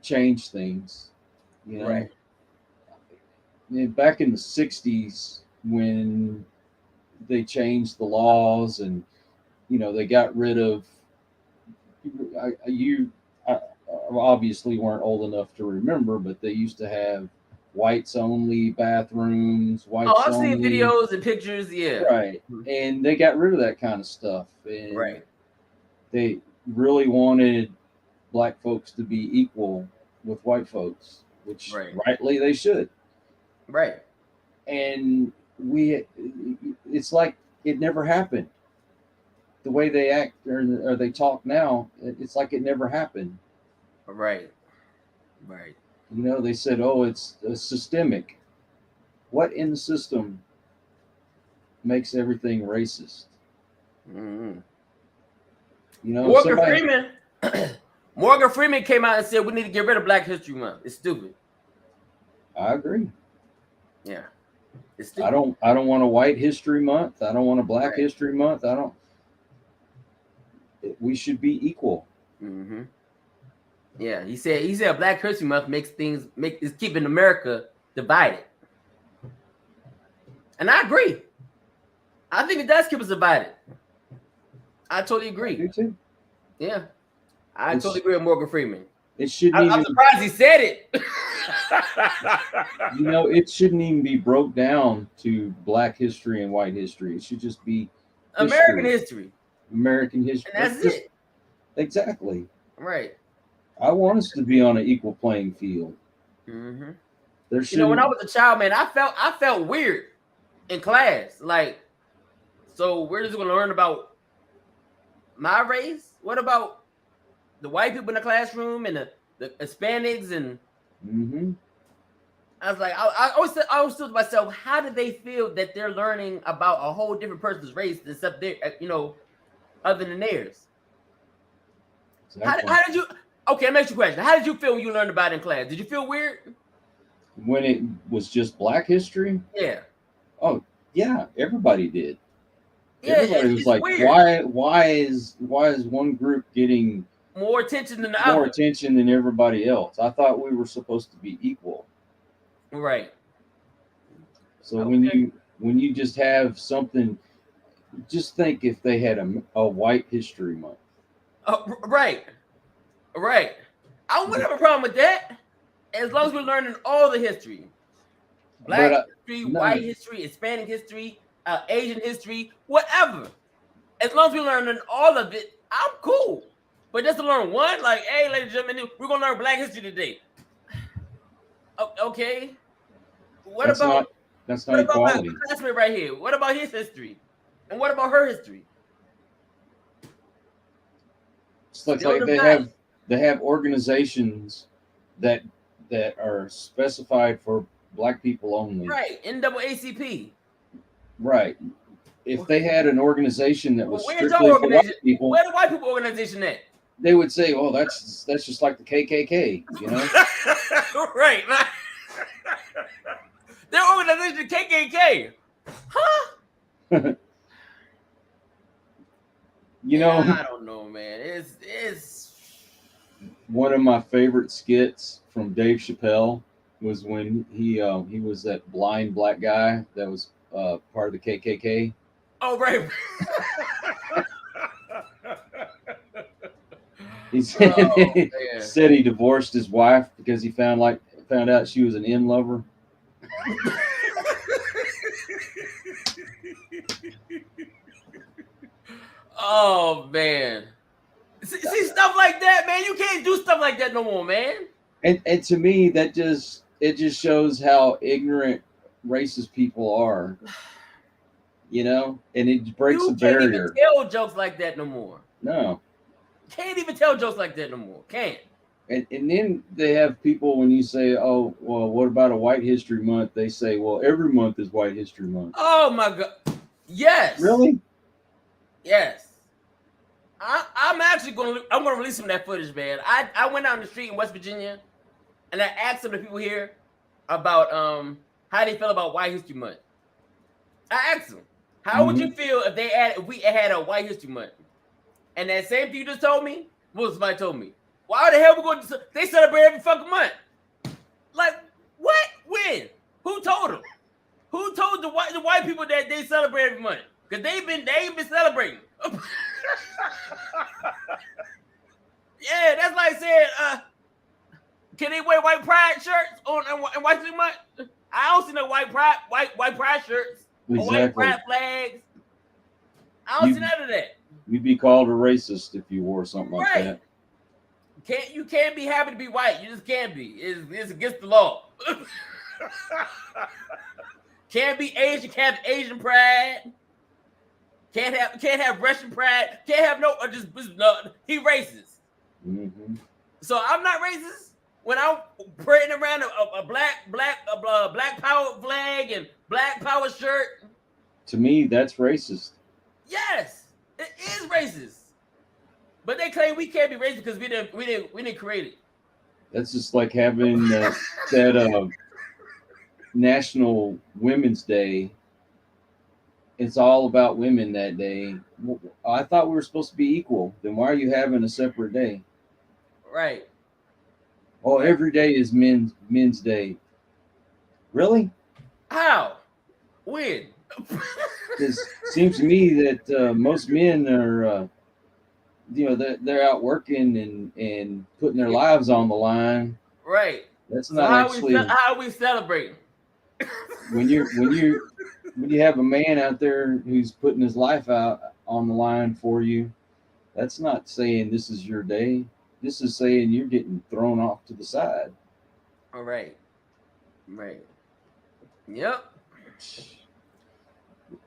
Speaker 2: changed things. You know,
Speaker 1: right.
Speaker 2: Back in the 60s when they changed the laws and, you know, they got rid of you obviously weren't old enough to remember, but they used to have whites only bathrooms.
Speaker 1: I've seen videos and pictures. Yeah.
Speaker 2: Right. And they got rid of that kind of stuff. And
Speaker 1: right.
Speaker 2: They really wanted black folks to be equal with white folks, which rightly they should.
Speaker 1: Right.
Speaker 2: And it's like it never happened. The way they act or they talk now, it's like it never happened.
Speaker 1: Right. Right.
Speaker 2: You know, they said, "Oh, it's systemic." What in the system makes everything racist? You know,
Speaker 1: Morgan Freeman came out and said we need to get rid of Black History Month. It's stupid.
Speaker 2: I agree.
Speaker 1: Yeah. It's stupid.
Speaker 2: I don't want a White History Month. I don't want a Black History Month. We should be equal.
Speaker 1: Yeah, he said Black History Month is keeping America divided. And I agree. I think it does keep us divided. I totally agree.
Speaker 2: You too.
Speaker 1: Yeah. I totally agree with Morgan Freeman.
Speaker 2: It shouldn't
Speaker 1: I'm surprised he said it.
Speaker 2: You know, it shouldn't even be broke down to Black history and white history. It should just be
Speaker 1: American history.
Speaker 2: American history.
Speaker 1: And that's it.
Speaker 2: Exactly.
Speaker 1: Right.
Speaker 2: I want us to be on an equal playing field.
Speaker 1: You know, when I was a child, man, I felt weird in class. Like, so we're just going to learn about my race? What about the white people in the classroom and the Hispanics? And I was like, I always thought to myself, how do they feel that they're learning about a whole different person's race except their, you know, other than theirs? Exactly. How did you? Okay, let me ask you a question. How did you feel when you learned about it in class? Did you feel weird?
Speaker 2: When it was just Black history?
Speaker 1: Yeah.
Speaker 2: Oh, yeah, everybody did.
Speaker 1: Yeah,
Speaker 2: everybody was like, weird. Why is one group getting
Speaker 1: more attention than the other?
Speaker 2: More attention than everybody else. I thought we were supposed to be equal.
Speaker 1: Right.
Speaker 2: So when you just have something, just think if they had a White History Month.
Speaker 1: Right. I wouldn't have a problem with that, as long as we're learning all the history. Black history, white history, Hispanic history, Asian history, whatever. As long as we're learning all of it, I'm cool. But just to learn one, like, hey, ladies and gentlemen, we're gonna learn Black history today. Okay.
Speaker 2: That's not equality.
Speaker 1: My classmate right here? What about his history? And what about her history?
Speaker 2: It's like,
Speaker 1: Still the
Speaker 2: they have organizations that are specified for black people only.
Speaker 1: Right, NAACP.
Speaker 2: Right. If they had an organization that was
Speaker 1: Where's
Speaker 2: strictly
Speaker 1: your
Speaker 2: for white
Speaker 1: organization?
Speaker 2: people,
Speaker 1: Where the white people organization at?
Speaker 2: they would say, "Oh, that's just like the KKK," you know?
Speaker 1: Right. Their organization KKK. Huh?
Speaker 2: You know,
Speaker 1: I don't know, man. It's
Speaker 2: one of my favorite skits from Dave Chappelle was when he was that blind black guy that was part of the KKK.
Speaker 1: oh right.
Speaker 2: He said,
Speaker 1: man.
Speaker 2: said he divorced his wife because he found out she was an M lover.
Speaker 1: Oh man. See stuff like that, man. You can't do stuff like that no more, man.
Speaker 2: And to me, it just shows how ignorant racist people are. You know, and it breaks a barrier.
Speaker 1: You can't even tell jokes like that no more.
Speaker 2: No.
Speaker 1: Can't even tell jokes like that no more. Can't.
Speaker 2: And then they have people, when you say, "Oh, well, what about a White History Month?" They say, "Well, every month is White History Month."
Speaker 1: Oh my God. Yes.
Speaker 2: Really?
Speaker 1: Yes. I'm actually going to release some of that footage, man. I went out in the street in West Virginia and I asked some of the people here about how they feel about White History Month. I asked them, how would you feel if we had a White History Month? And that same thing you just told me, what somebody told me. Why the hell we going to they celebrate every fucking month? Like what? When? Who told them? Who told the white people that they celebrate every month? Because they ain't been celebrating. Yeah, that's like saying, can they wear white pride shirts in White History Month? I don't see no white pride shirts or white pride flags. I don't see none of that.
Speaker 2: You'd be called a racist if you wore something like that.
Speaker 1: You can't be happy to be white. You just can't be. It's against the law. Can't be Asian. Can't have Asian pride. Can't have Russian pride. Can't have no. He racist.
Speaker 2: Mm-hmm.
Speaker 1: So I'm not racist when I'm parading around a black power flag and black power shirt.
Speaker 2: To me, that's racist.
Speaker 1: Yes, it is racist. But they claim we can't be racist because we didn't create it.
Speaker 2: That's just like having that National Women's Day. It's all about women that day. I thought we were supposed to be equal. Then why are you having a separate day?
Speaker 1: Right.
Speaker 2: Oh, every day is men's day. Really?
Speaker 1: How? When?
Speaker 2: It seems to me that most men are, they're out working and putting their lives on the line.
Speaker 1: Right.
Speaker 2: That's
Speaker 1: so
Speaker 2: not
Speaker 1: how are we celebrating?
Speaker 2: when you have a man out there who's putting his life out on the line for you, that's not saying this is your day. This is saying you're getting thrown off to the side.
Speaker 1: All right. Right. Yep.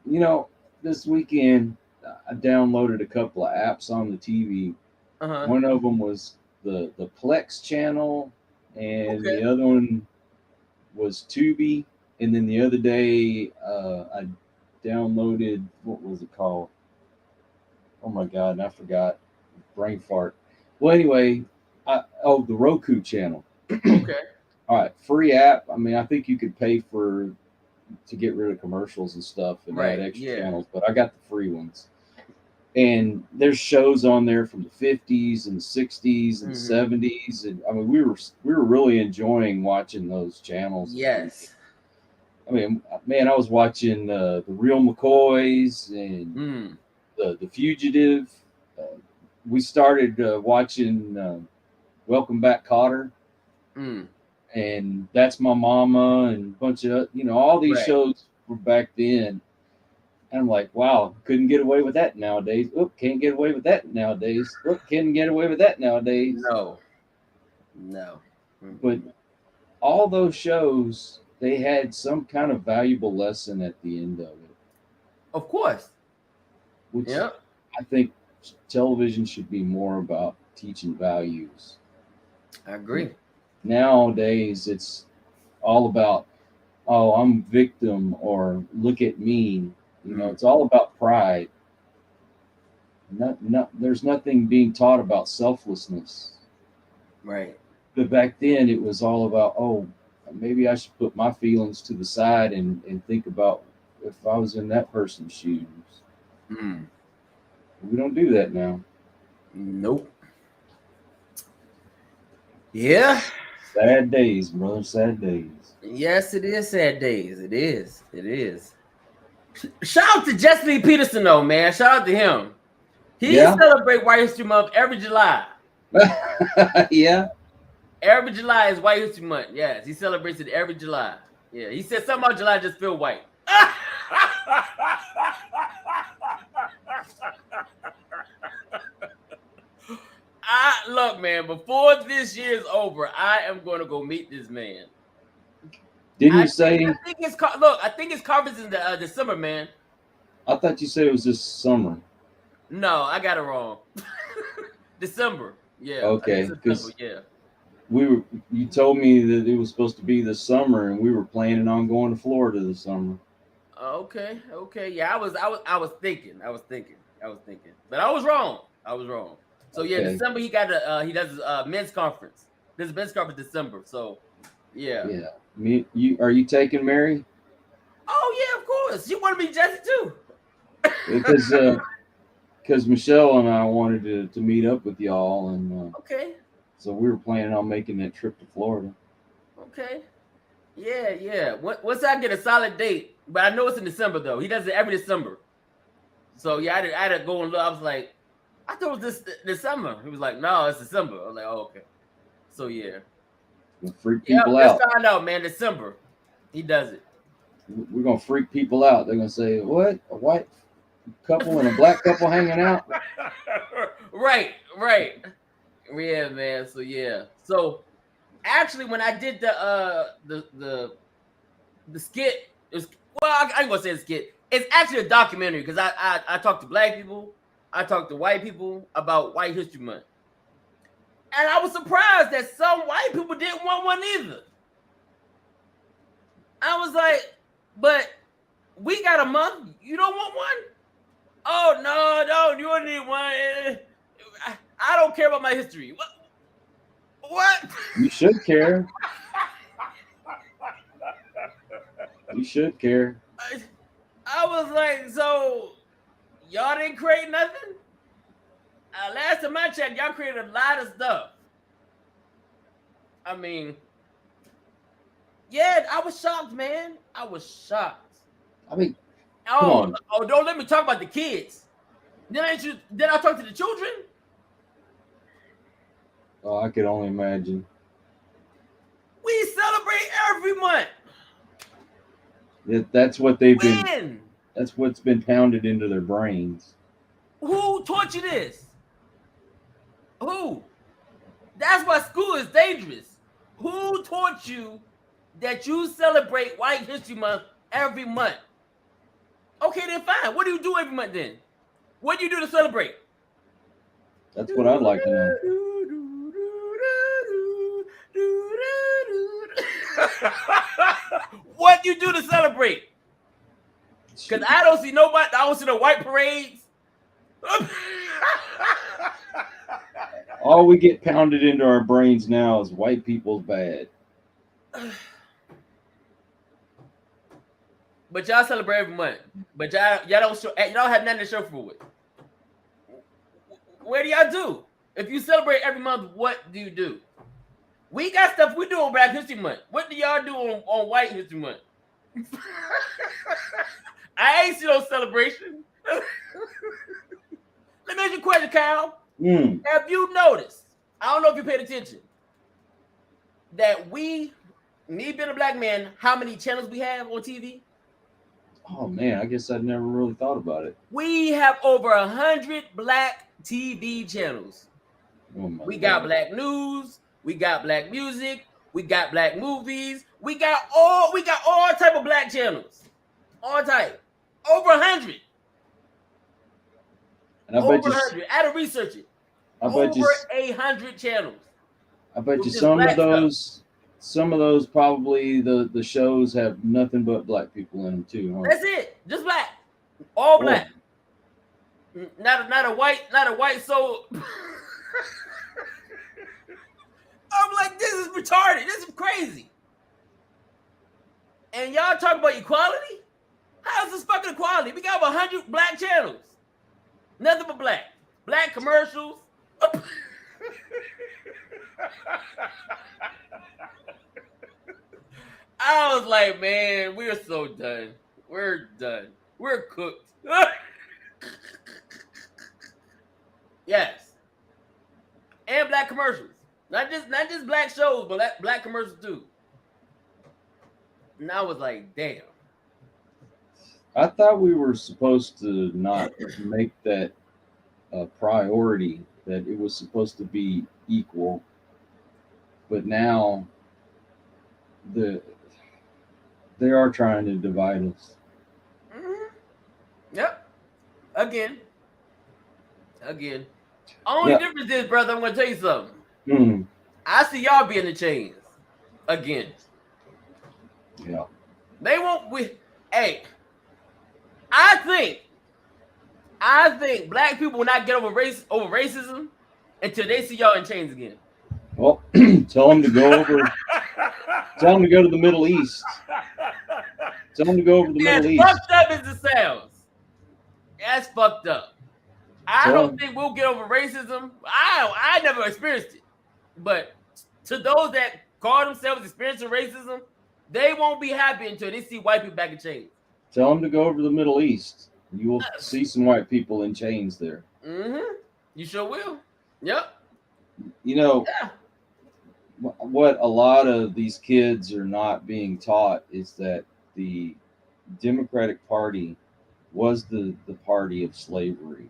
Speaker 2: You know, this weekend I downloaded a couple of apps on the TV.
Speaker 1: Uh-huh.
Speaker 2: One of them was the Plex channel, and the other one was Tubi. And then the other day, I downloaded, what was it called? Oh my God, and I forgot. Brain fart. Well, anyway, the Roku channel.
Speaker 1: Okay.
Speaker 2: All right, free app. I mean, I think you could pay to get rid of commercials and stuff and add extra channels, but I got the free ones. And there's shows on there from the 50s and 60s and 70s, and I mean, we were really enjoying watching those channels.
Speaker 1: Yes.
Speaker 2: I mean, man, I was watching the Real McCoys and the Fugitive. We started watching Welcome Back, Kotter, and That's My Mama, and a bunch of all these shows from back then. And I'm like, wow, couldn't get away with that nowadays. Oop, can't get away with that nowadays. Oop, can't get away with that nowadays.
Speaker 1: No.
Speaker 2: But all those shows, they had some kind of valuable lesson at the end of it.
Speaker 1: Of course.
Speaker 2: Which I think television should be more about teaching values.
Speaker 1: I agree.
Speaker 2: Nowadays, it's all about, oh, I'm victim, or look at me. It's all about pride. There's nothing being taught about selflessness.
Speaker 1: Right.
Speaker 2: But back then, it was all about, oh, maybe I should put my feelings to the side and think about if I was in that person's shoes. We don't do that now.
Speaker 1: Nope. Yeah.
Speaker 2: Sad days, brother. Sad days.
Speaker 1: Yes, it is sad days. It is. It is. Shout out to Jesse Lee Peterson, though, man. Shout out to him. He celebrates White History Month every July.
Speaker 2: Yeah.
Speaker 1: Every July is White History Month. Yes, he celebrates it every July. Yeah, he said something about July just feel white. Look, man, before this year is over, I am going to go meet this man.
Speaker 2: Didn't you say?
Speaker 1: I think his conference is in December, man.
Speaker 2: I thought you said it was this summer.
Speaker 1: No, I got it wrong. December. Yeah.
Speaker 2: Okay.
Speaker 1: Yeah.
Speaker 2: You told me that it was supposed to be this summer, and we were planning on going to Florida this summer.
Speaker 1: Okay. Yeah, I was thinking, but I was wrong. So yeah,
Speaker 2: Okay.
Speaker 1: December he does his men's conference. There's a men's conference December. So yeah.
Speaker 2: Yeah. Are you taking Mary?
Speaker 1: Oh yeah, of course. You want to meet Jesse too.
Speaker 2: Because Michelle and I wanted to meet up with y'all, and
Speaker 1: okay.
Speaker 2: So we were planning on making that trip to Florida.
Speaker 1: Okay. Yeah. Once I get a solid date, but I know it's in December though. He does it every December. So yeah, I had to go and look. I was like, I thought it was this December. He was like, no, it's December. I was like, oh, okay. So yeah.
Speaker 2: We'll freak people out.
Speaker 1: Let's find out, man. December. He does it.
Speaker 2: We're gonna freak people out. They're gonna say, what? A white couple and a black couple hanging out?
Speaker 1: Right. Yeah, man. So yeah. So actually, when I did the skit, I ain't gonna say the skit. It's actually a documentary because I talked to black people, I talked to white people about White History Month, and I was surprised that some white people didn't want one either. I was like, but we got a month. You don't want one? Oh no, you don't need one. I don't care about my history. What?
Speaker 2: You should care. You should care.
Speaker 1: I was like, so y'all didn't create nothing? Last time I checked, y'all created a lot of stuff. I mean, yeah, I was shocked, man. I was shocked.
Speaker 2: I mean,
Speaker 1: don't let me talk about the kids. Then I talk to the children?
Speaker 2: Oh, I could only imagine.
Speaker 1: We celebrate every month.
Speaker 2: That's what they've been. That's what's been pounded into their brains.
Speaker 1: Who taught you this? Who? That's why school is dangerous. Who taught you that you celebrate White History Month every month? Okay, then fine. What do you do every month then? What do you do to celebrate?
Speaker 2: That's what I'd like to know.
Speaker 1: What do you do to celebrate? Because I don't see nobody. I don't see no white parades.
Speaker 2: All we get pounded into our brains now is white people's bad.
Speaker 1: But y'all celebrate every month. But y'all don't show. Y'all don't have nothing to show for it. What do y'all do? If you celebrate every month, what do you do? We got stuff we do on Black History Month. What do y'all do on White History Month? I ain't see no celebration. Let me ask you a question, Kyle. Have you noticed? I don't know if you paid attention. That me being a black man, how many channels we have on TV?
Speaker 2: Oh man, I guess I'd never really thought about it.
Speaker 1: We have over 100 black TV channels. We got black news, we got black music, we got black movies, we got all type of black channels. All type. Over 100.
Speaker 2: And I
Speaker 1: Over
Speaker 2: bet you,
Speaker 1: 100. I had to research it.
Speaker 2: I bet you,
Speaker 1: Over 800 channels.
Speaker 2: I bet you
Speaker 1: With this
Speaker 2: some of
Speaker 1: black stuff.
Speaker 2: those probably the shows have nothing but black people in them too. Huh?
Speaker 1: That's it. Just black. All
Speaker 2: Oh.
Speaker 1: black. Not a white soul. I'm like, this is retarded. This is crazy. And y'all talk about equality? How is this fucking equality? We got 100 black channels. Nothing but black. Black commercials. I was like, man, we're so done. We're done. We're cooked. Yes. And black commercials. Not just black shows, but black commercials too. And I was like, damn.
Speaker 2: I thought we were supposed to not make that a priority, that it was supposed to be equal, but now they are trying to divide us.
Speaker 1: Mm-hmm. Yep. Again. Only difference is, brother, I'm gonna tell you something.
Speaker 2: Mm.
Speaker 1: I see y'all being the chains again.
Speaker 2: Yeah.
Speaker 1: They won't. Hey, I think black people will not get over racism until they see y'all in chains again.
Speaker 2: Well, tell them to go over. Tell them to go to the Middle East. Tell them to go over to the Middle East.
Speaker 1: Fucked up as it sounds. That's fucked up. I don't think we'll get over racism. I never experienced it, but to those that call themselves experiencing racism, they won't be happy until they see white people back in chains.
Speaker 2: Tell them to go over to the Middle East. You will see some white people in chains there.
Speaker 1: Mm-hmm. You sure will. Yep.
Speaker 2: You know, what a lot of these kids are not being taught is that the Democratic Party was the party of slavery.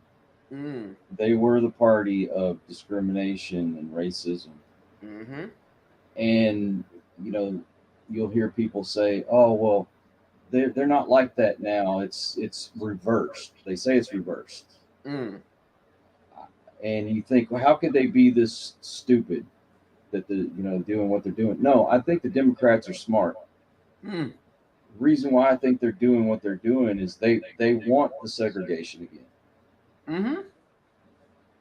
Speaker 1: Mm.
Speaker 2: They were the party of discrimination and racism.
Speaker 1: Mm-hmm.
Speaker 2: And, you know, you'll hear people say, oh, well, they're not like that now. It's reversed. They say it's reversed.
Speaker 1: Mm.
Speaker 2: And you think, well, how could they be this stupid that doing what they're doing? No, I think the Democrats are smart.
Speaker 1: Mm.
Speaker 2: The reason why I think they're doing what they're doing is they want the segregation again.
Speaker 1: Mm-hmm.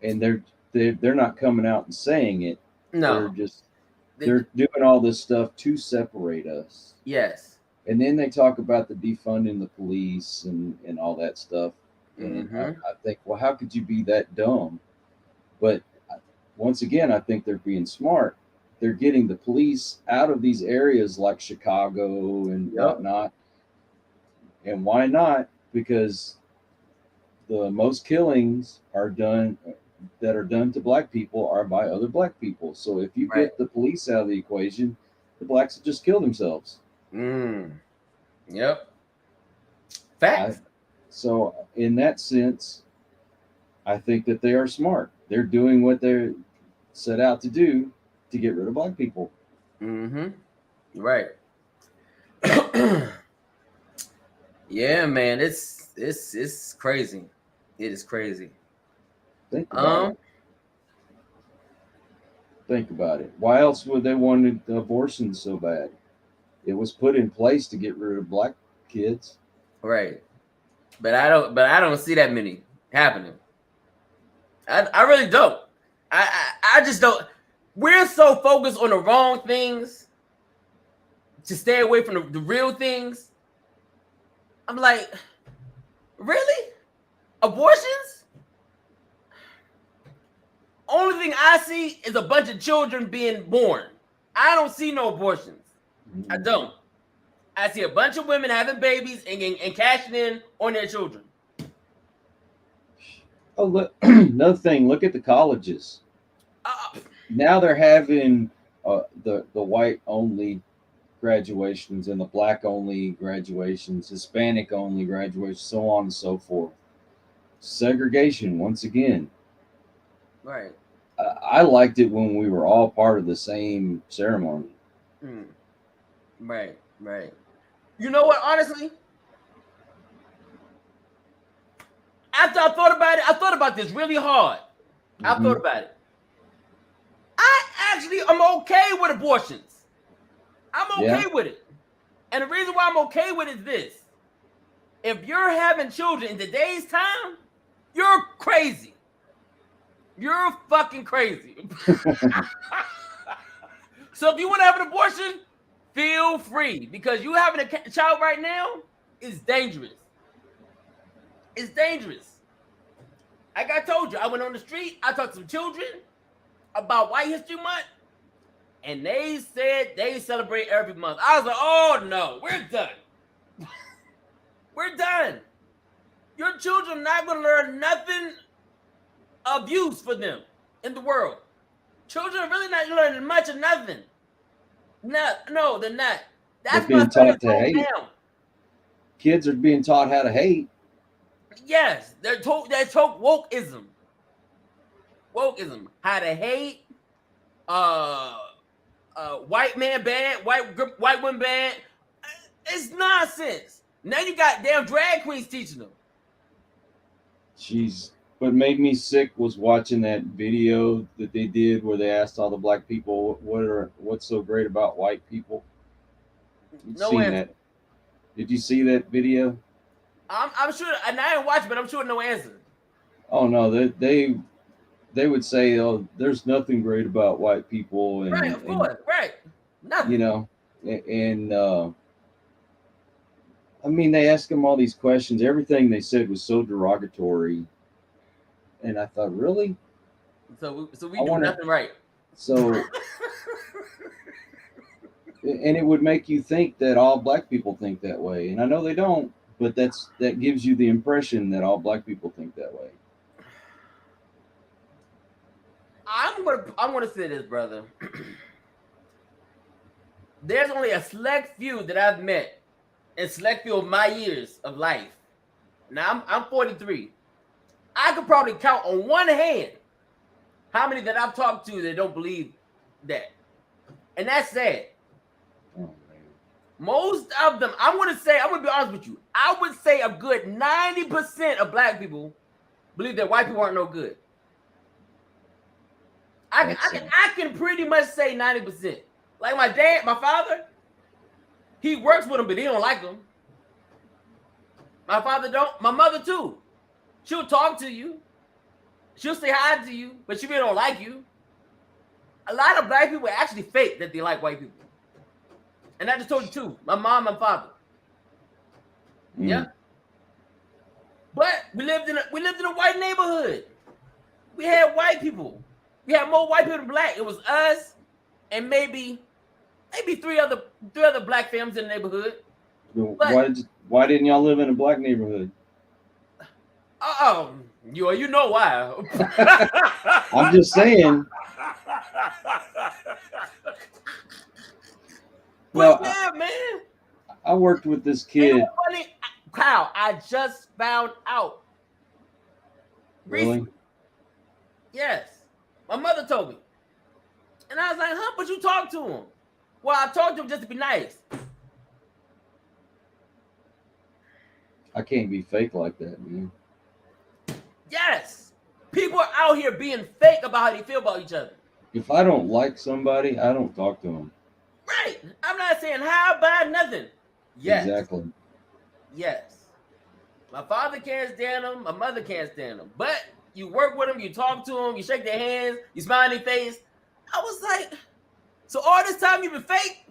Speaker 2: And they're not coming out and saying it.
Speaker 1: No.
Speaker 2: They're doing all this stuff to separate us.
Speaker 1: Yes.
Speaker 2: And then they talk about the defunding the police and all that stuff. And
Speaker 1: Mm-hmm.
Speaker 2: I think, well, how could you be that dumb? But once again, I think they're being smart. They're getting the police out of these areas like Chicago and whatnot. And why not? Because the most killings that are done to black people are by other black people. So if you get the police out of the equation, the blacks will just kill themselves.
Speaker 1: Mm. Yep. Facts.
Speaker 2: So in that sense, I think that they are smart. They're doing what they're set out to do to get rid of black people.
Speaker 1: Mm-hmm. Right. Yeah, man. It's crazy. It is crazy.
Speaker 2: Think about it. Why else would they want abortion so bad? It was put in place to get rid of black kids.
Speaker 1: Right. But I don't see that many happening. I really don't. I just don't. We're so focused on the wrong things to stay away from the real things. I'm like, really? Abortions? Only thing I see is a bunch of children being born. I don't see no abortions. Mm-hmm. I don't. I see a bunch of women having babies and cashing in on their children.
Speaker 2: Oh, look, another thing. Look at the colleges. Now they're having the white only graduations and the black only graduations, Hispanic only graduations, so on and so forth. Segregation once again.
Speaker 1: Right.
Speaker 2: I liked it when we were all part of the same ceremony.
Speaker 1: Mm. Right. You know what? Honestly, I after I thought about it, I thought about this really hard. I thought about it. I actually am okay with abortions. I'm okay with it. And the reason why I'm okay with it is this. If you're having children in today's time, you're crazy. You're fucking crazy. So if you want to have an abortion, feel free. Because you having a child right now is dangerous. It's dangerous. Like I told you, I went on the street, I talked to some children about White History Month, and they said they celebrate every month. I was like, oh no, we're done. We're done. Your children are not going to learn nothing of use for them in the world. Children are really not learning much of nothing. No, they're not. That's
Speaker 2: being taught to hate.
Speaker 1: Down.
Speaker 2: Kids are being taught how to hate.
Speaker 1: Yes, they're taught wokeism. Wokeism. How to hate. White man bad, white woman bad. It's nonsense. Now you got damn drag queens teaching them.
Speaker 2: Jeez. What made me sick was watching that video that they did where they asked all the black people what's so great about white people. That? Did you see that video?
Speaker 1: I'm sure, and I didn't watch it, but I'm sure no answer.
Speaker 2: Oh no, they would say, "Oh, there's nothing great about white people," and
Speaker 1: right, of course, right, nothing.
Speaker 2: You know, and I mean, they asked them all these questions. Everything they said was so derogatory, and I thought, really?
Speaker 1: So we do nothing right.
Speaker 2: So, and it would make you think that all black people think that way, and I know they don't. But that gives you the impression that all black people think that way.
Speaker 1: I'm gonna say this, brother. There's only a select few that I've met in select few of my years of life. Now I'm 43. I could probably count on one hand how many that I've talked to that don't believe that, and that's sad. Most of them, I'm gonna be honest with you. I would say a good 90% of black people believe that white people aren't no good. I can pretty much say 90%. Like my father, he works with them, but he don't like them. My father don't. My mother too. She'll talk to you. She'll say hi to you, but she really don't like you. A lot of black people actually fake that they like white people. And I just told you too, my mom and father. Yeah. But we lived in a white neighborhood. We had white people. We had more white people than black. It was us and maybe three other black families in the neighborhood.
Speaker 2: But, why didn't y'all live in a black neighborhood?
Speaker 1: You know why.
Speaker 2: I'm just saying.
Speaker 1: Well, yeah, man.
Speaker 2: I worked with this kid.
Speaker 1: Funny, Kyle, I just found out.
Speaker 2: Really?
Speaker 1: Recently. Yes. My mother told me. And I was like, huh? But you talked to him. Well, I talked to him just to be nice.
Speaker 2: I can't be fake like that, man.
Speaker 1: Yes. People are out here being fake about how they feel about each other.
Speaker 2: If I don't like somebody, I don't talk to them.
Speaker 1: Right. I'm not saying how, bad, nothing. Yes.
Speaker 2: Exactly.
Speaker 1: Yes. My father can't stand them. My mother can't stand them. But you work with them, you talk to them, you shake their hands, you smile in their face. I was like, so all this time you've been fake?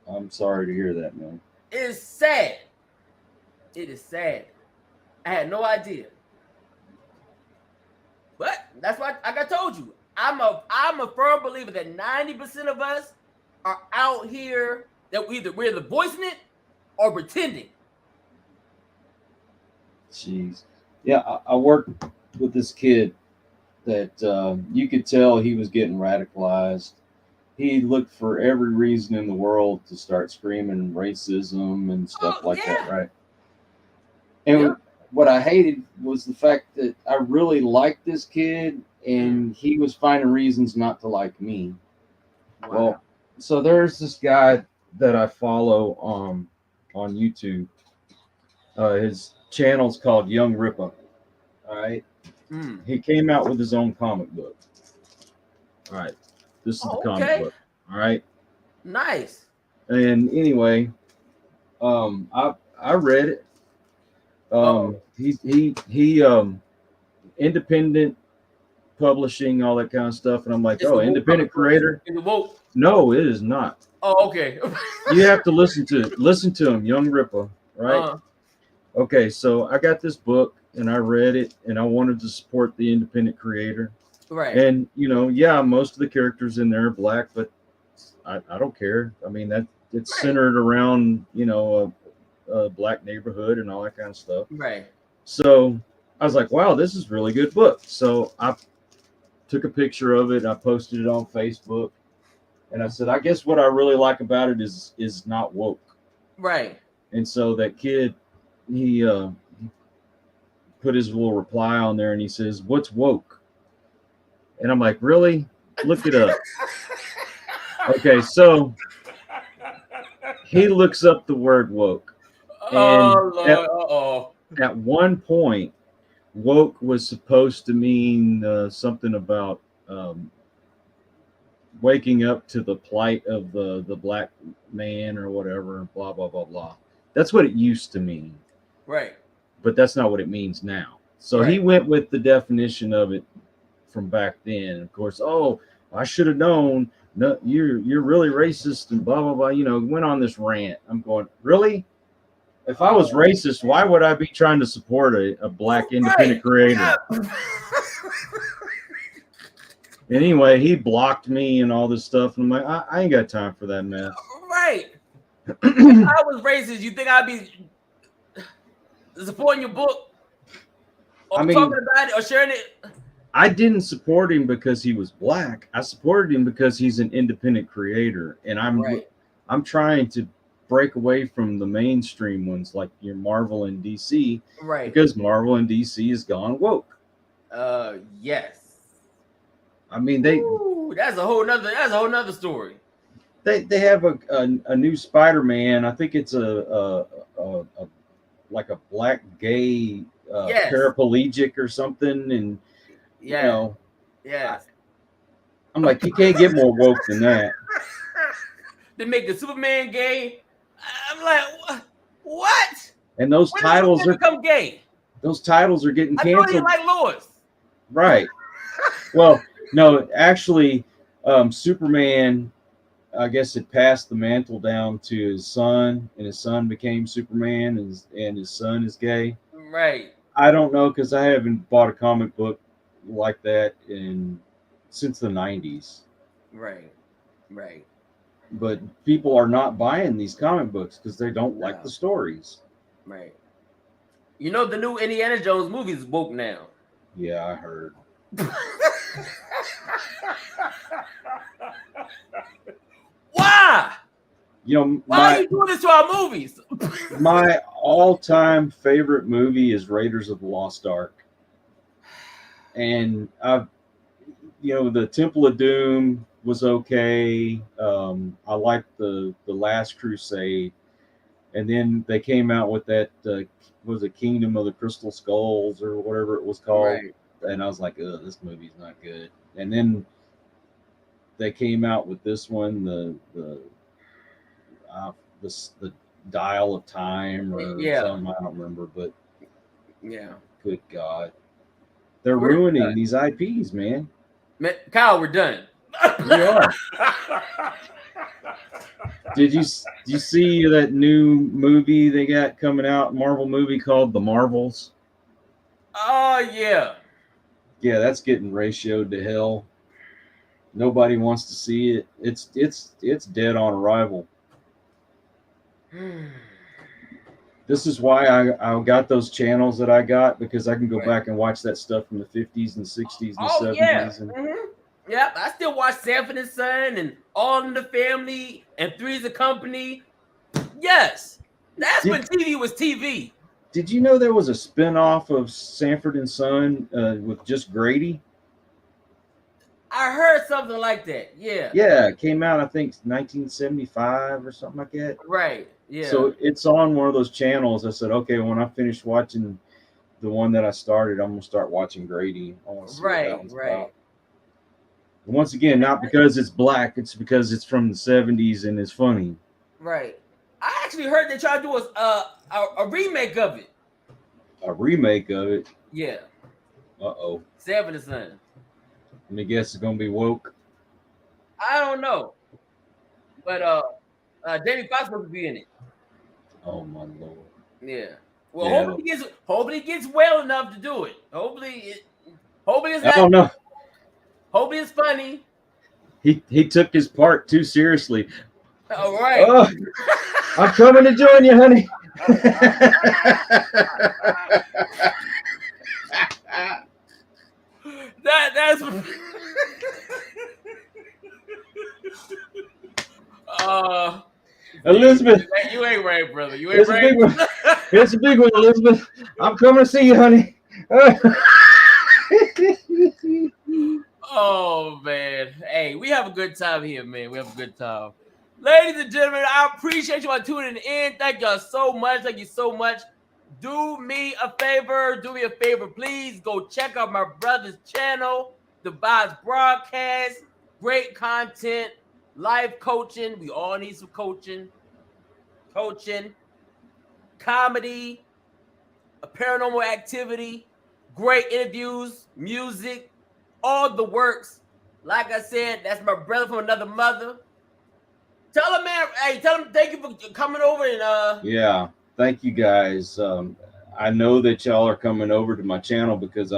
Speaker 2: I'm sorry to hear that, man.
Speaker 1: It's sad. It is sad. I had no idea. But that's why, like I told you, I'm a firm believer that 90% of us are out here that we're either voicing it or pretending.
Speaker 2: Jeez. Yeah, I worked with this kid that you could tell he was getting radicalized. He looked for every reason in the world to start screaming racism and stuff that, right? And what I hated was the fact that I really liked this kid and he was finding reasons not to like me. Wow. Well, so there's this guy that I follow on YouTube. His channel's called Young Ripper. All right. He came out with his own comic book. All right. This is the comic book. All right.
Speaker 1: Nice.
Speaker 2: And anyway, I read it. He independent publishing, all that kind of stuff, and I'm like, independent creator.
Speaker 1: Is it woke?
Speaker 2: No, it is not.
Speaker 1: Oh, okay.
Speaker 2: You have to listen to him, Young Ripper, right? Okay, so I got this book and I read it, and I wanted to support the independent creator.
Speaker 1: Right.
Speaker 2: And most of the characters in there are black, but I don't care. I mean, that it's centered around a black neighborhood and all that kind of stuff.
Speaker 1: Right.
Speaker 2: So I was like, wow, this is a really good book. So I took a picture of it. I posted it on Facebook, and I said, I guess what I really like about it is not woke.
Speaker 1: Right.
Speaker 2: And so that kid, he put his little reply on there, and he says, "What's woke?" And I'm like, really? Look it up. Okay, so he looks up the word woke. And at one point, woke was supposed to mean something about waking up to the plight of the black man or whatever, blah, blah, blah, blah. That's what it used to mean.
Speaker 1: Right.
Speaker 2: But that's not what it means now. So he went with the definition of it from back then. Of course, I should have known. No, you're really racist and blah, blah, blah. Went on this rant. I'm going, really? If I was racist, why would I be trying to support a black independent creator? Yeah. Anyway, he blocked me and all this stuff. And I'm like, I ain't got time for that mess.
Speaker 1: Right. If I was racist, you think I'd be supporting your book? Or talking about it or sharing it?
Speaker 2: I didn't support him because he was black. I supported him because he's an independent creator. And I'm trying to break away from the mainstream ones like your Marvel and DC,
Speaker 1: right? Because
Speaker 2: Marvel and DC has gone woke.
Speaker 1: Yes.
Speaker 2: I mean,
Speaker 1: that's a whole nother story.
Speaker 2: They have a new Spider-Man. I think it's a like a black gay paraplegic or something, and I'm like, you can't get more woke than that.
Speaker 1: They make the Superman gay. I'm like, what?
Speaker 2: And those titles
Speaker 1: become gay.
Speaker 2: Those titles are getting canceled.
Speaker 1: I know you like Lois.
Speaker 2: Right. Well, no, actually, Superman, I guess it passed the mantle down to his son, and his son became Superman, and his son is gay.
Speaker 1: Right.
Speaker 2: I don't know, because I haven't bought a comic book like that since the 90s.
Speaker 1: Right. Right.
Speaker 2: But people are not buying these comic books because they don't like the stories.
Speaker 1: Right. The new Indiana Jones movie is woke now.
Speaker 2: Yeah, I heard.
Speaker 1: Why? Why are you doing this to our movies?
Speaker 2: My all-time favorite movie is Raiders of the Lost Ark. And the Temple of Doom was okay. I liked the Last Crusade, and then they came out with that was it Kingdom of the Crystal Skulls or whatever it was called,
Speaker 1: right.
Speaker 2: And I was like, "Ugh, this movie's not good." And then they came out with this one, the Dial of Time or something. I don't remember, but good God, they're ruining these IPs, man.
Speaker 1: Kyle, we're done.
Speaker 2: We are. Did you see that new movie they got coming out, Marvel movie called The Marvels?
Speaker 1: Oh yeah.
Speaker 2: Yeah, that's getting ratioed to hell. Nobody wants to see it. It's dead on arrival. This is why I got those channels that I got, because I can go back and watch that stuff from the 50s and 60s and 70s.
Speaker 1: Yeah. Yep, I still watch Sanford and Son and All in the Family and Three's a Company. Yes, that's when TV was TV.
Speaker 2: Did you know there was a spinoff of Sanford and Son with just Grady?
Speaker 1: I heard something like that. Yeah.
Speaker 2: Yeah, it came out, I think, 1975 or something like that.
Speaker 1: Right. Yeah.
Speaker 2: So it's on one of those channels. I said, okay, when I finish watching the one that I started, I'm gonna start watching Grady. I want to see what that one's about. And once again, not because it's black, it's because it's from the 70s and it's funny.
Speaker 1: Right. I actually heard they tried to do a remake of it.
Speaker 2: A remake of it.
Speaker 1: Yeah.
Speaker 2: Uh-oh.
Speaker 1: Seven or something.
Speaker 2: Let me guess, it's gonna be woke.
Speaker 1: I don't know. But Jamie Foxx supposed to be in it.
Speaker 2: Oh my lord.
Speaker 1: Yeah. Well,
Speaker 2: Yeah.
Speaker 1: hopefully he gets well enough to do it. Hopefully it's
Speaker 2: I don't know.
Speaker 1: Hopefully it's funny.
Speaker 2: He took his part too seriously.
Speaker 1: All right.
Speaker 2: Oh, I'm coming to join you, honey.
Speaker 1: That's
Speaker 2: Elizabeth,
Speaker 1: you ain't right, brother. You ain't
Speaker 2: it's
Speaker 1: right.
Speaker 2: a big one. It's a big one, Elizabeth. I'm coming to see you, honey.
Speaker 1: Oh man. Hey, we have a good time here, man. We have a good time. Ladies and gentlemen, I appreciate you all tuning in. Thank y'all so much. Thank you so much. Do me a favor. Please go check out my brother's channel, The Vibes Broadcast. Great content, life coaching. We all need some coaching, comedy, a paranormal activity, great interviews, music, all the works. Like I said, that's my brother from another mother. Tell him, man. Hey, tell him thank you for coming over and
Speaker 2: Yeah, thank you guys. I know that y'all are coming over to my channel because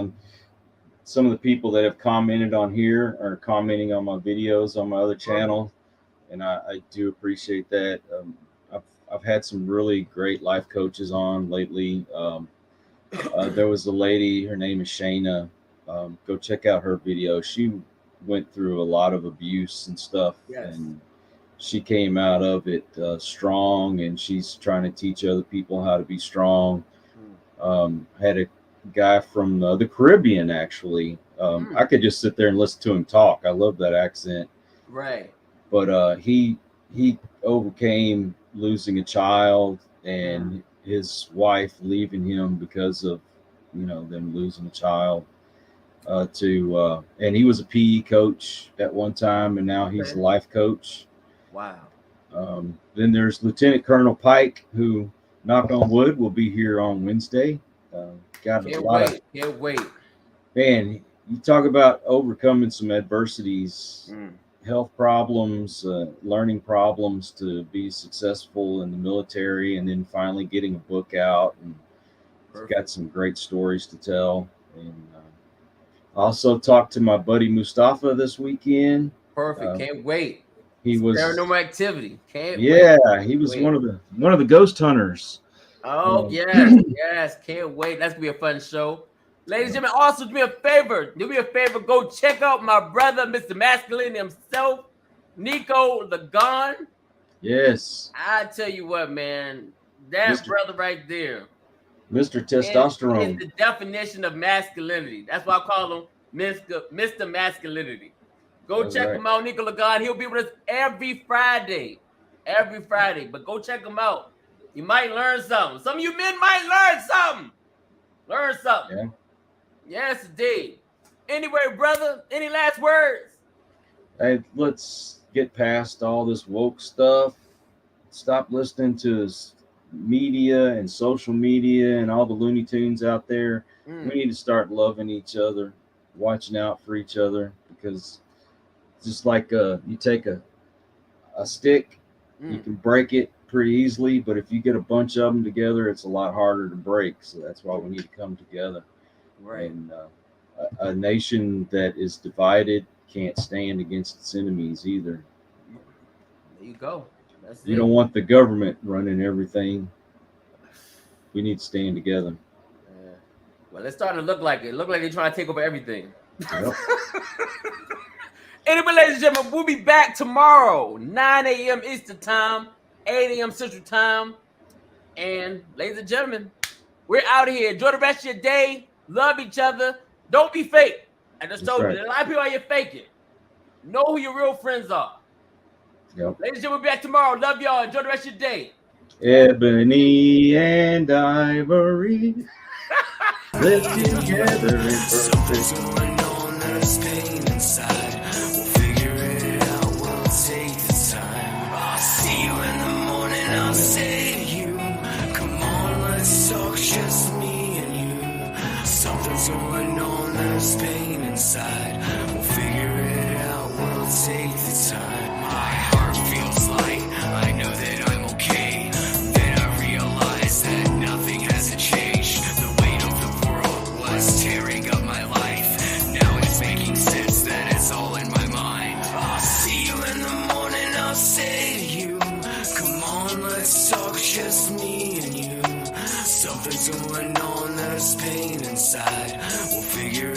Speaker 2: some of the people that have commented on here are commenting on my videos on my other channel, and I do appreciate that. I've had some really great life coaches on lately. There was a lady, her name is Shayna. Go check out her video. She went through a lot of abuse and stuff, and she came out of it strong, and she's trying to teach other people how to be strong. Had a guy from the Caribbean, actually. I could just sit there and listen to him talk. I love that accent.
Speaker 1: right.
Speaker 2: But he overcame losing a child and his wife leaving him because of them losing a child. And he was a PE coach at one time, and now he's a life coach.
Speaker 1: Wow.
Speaker 2: Then there's Lieutenant Colonel Pike, who, knock on wood, will be here on Wednesday. Got a lot of,
Speaker 1: can't wait.
Speaker 2: man, you talk about overcoming some adversities, health problems, learning problems to be successful in the military, and then finally getting a book out, and got some great stories to tell. And also talked to my buddy Mustafa this weekend.
Speaker 1: Perfect. Can't wait.
Speaker 2: He was
Speaker 1: paranormal activity. Can't wait.
Speaker 2: Yeah, he was one of the ghost hunters.
Speaker 1: Oh, yes. Can't wait. That's gonna be a fun show. Ladies and gentlemen, also do me a favor. Go check out my brother, Mr. Masculine himself, Nico Lagon.
Speaker 2: Yes.
Speaker 1: I tell you what, man, that brother right there,
Speaker 2: Mr. Testosterone,
Speaker 1: is the definition of masculinity. That's why I call him Mr. Masculinity. Go check him out, Nico Lagon. He'll be with us every Friday. But go check him out. You might learn something. Some of you men might learn something.
Speaker 2: Yeah.
Speaker 1: Yes, indeed. Anyway, brother, any last words?
Speaker 2: Hey, let's get past all this woke stuff. Stop listening to this media and social media and all the Looney Tunes out there. We need to start loving each other, watching out for each other, because just like you take a stick, you can break it pretty easily, but if you get a bunch of them together, it's a lot harder to break. So that's why we need to come together.
Speaker 1: Right.
Speaker 2: And a nation that is divided can't stand against its enemies either.
Speaker 1: There you go. That's
Speaker 2: You don't want the government running everything. We need to stand together.
Speaker 1: Yeah. Well, it's starting to look like it. Look like they're trying to take over everything.
Speaker 2: Yep.
Speaker 1: Anyway, ladies and gentlemen, we'll be back tomorrow, 9 a.m. Eastern Time, 8 a.m. Central Time. And ladies and gentlemen, we're out of here. Enjoy the rest of your day. Love each other. Don't be fake. I just told you, a lot of people out here faking. Know who your real friends are.
Speaker 2: Yep.
Speaker 1: Ladies and gentlemen, we'll be back tomorrow. Love y'all. Enjoy the rest of your day.
Speaker 4: Ebony and ivory live together in
Speaker 5: Something's
Speaker 4: perfect.
Speaker 5: going on, there's pain inside. We'll figure it out, we'll take the time. I'll see you in the morning, I'll say to you, come on, let's talk, just me and you. Something's going on, there's pain inside. We'll figure it out, we'll take the time. My heart feels light, I know that I'm okay. Then I realize that nothing hasn't changed. The weight of the world was tearing up my life. Now it's making sense that it's all in my mind. I'll see you in the morning, I'll say to you, come on, let's talk, just me and you. Something's going on, there's pain inside. We'll figure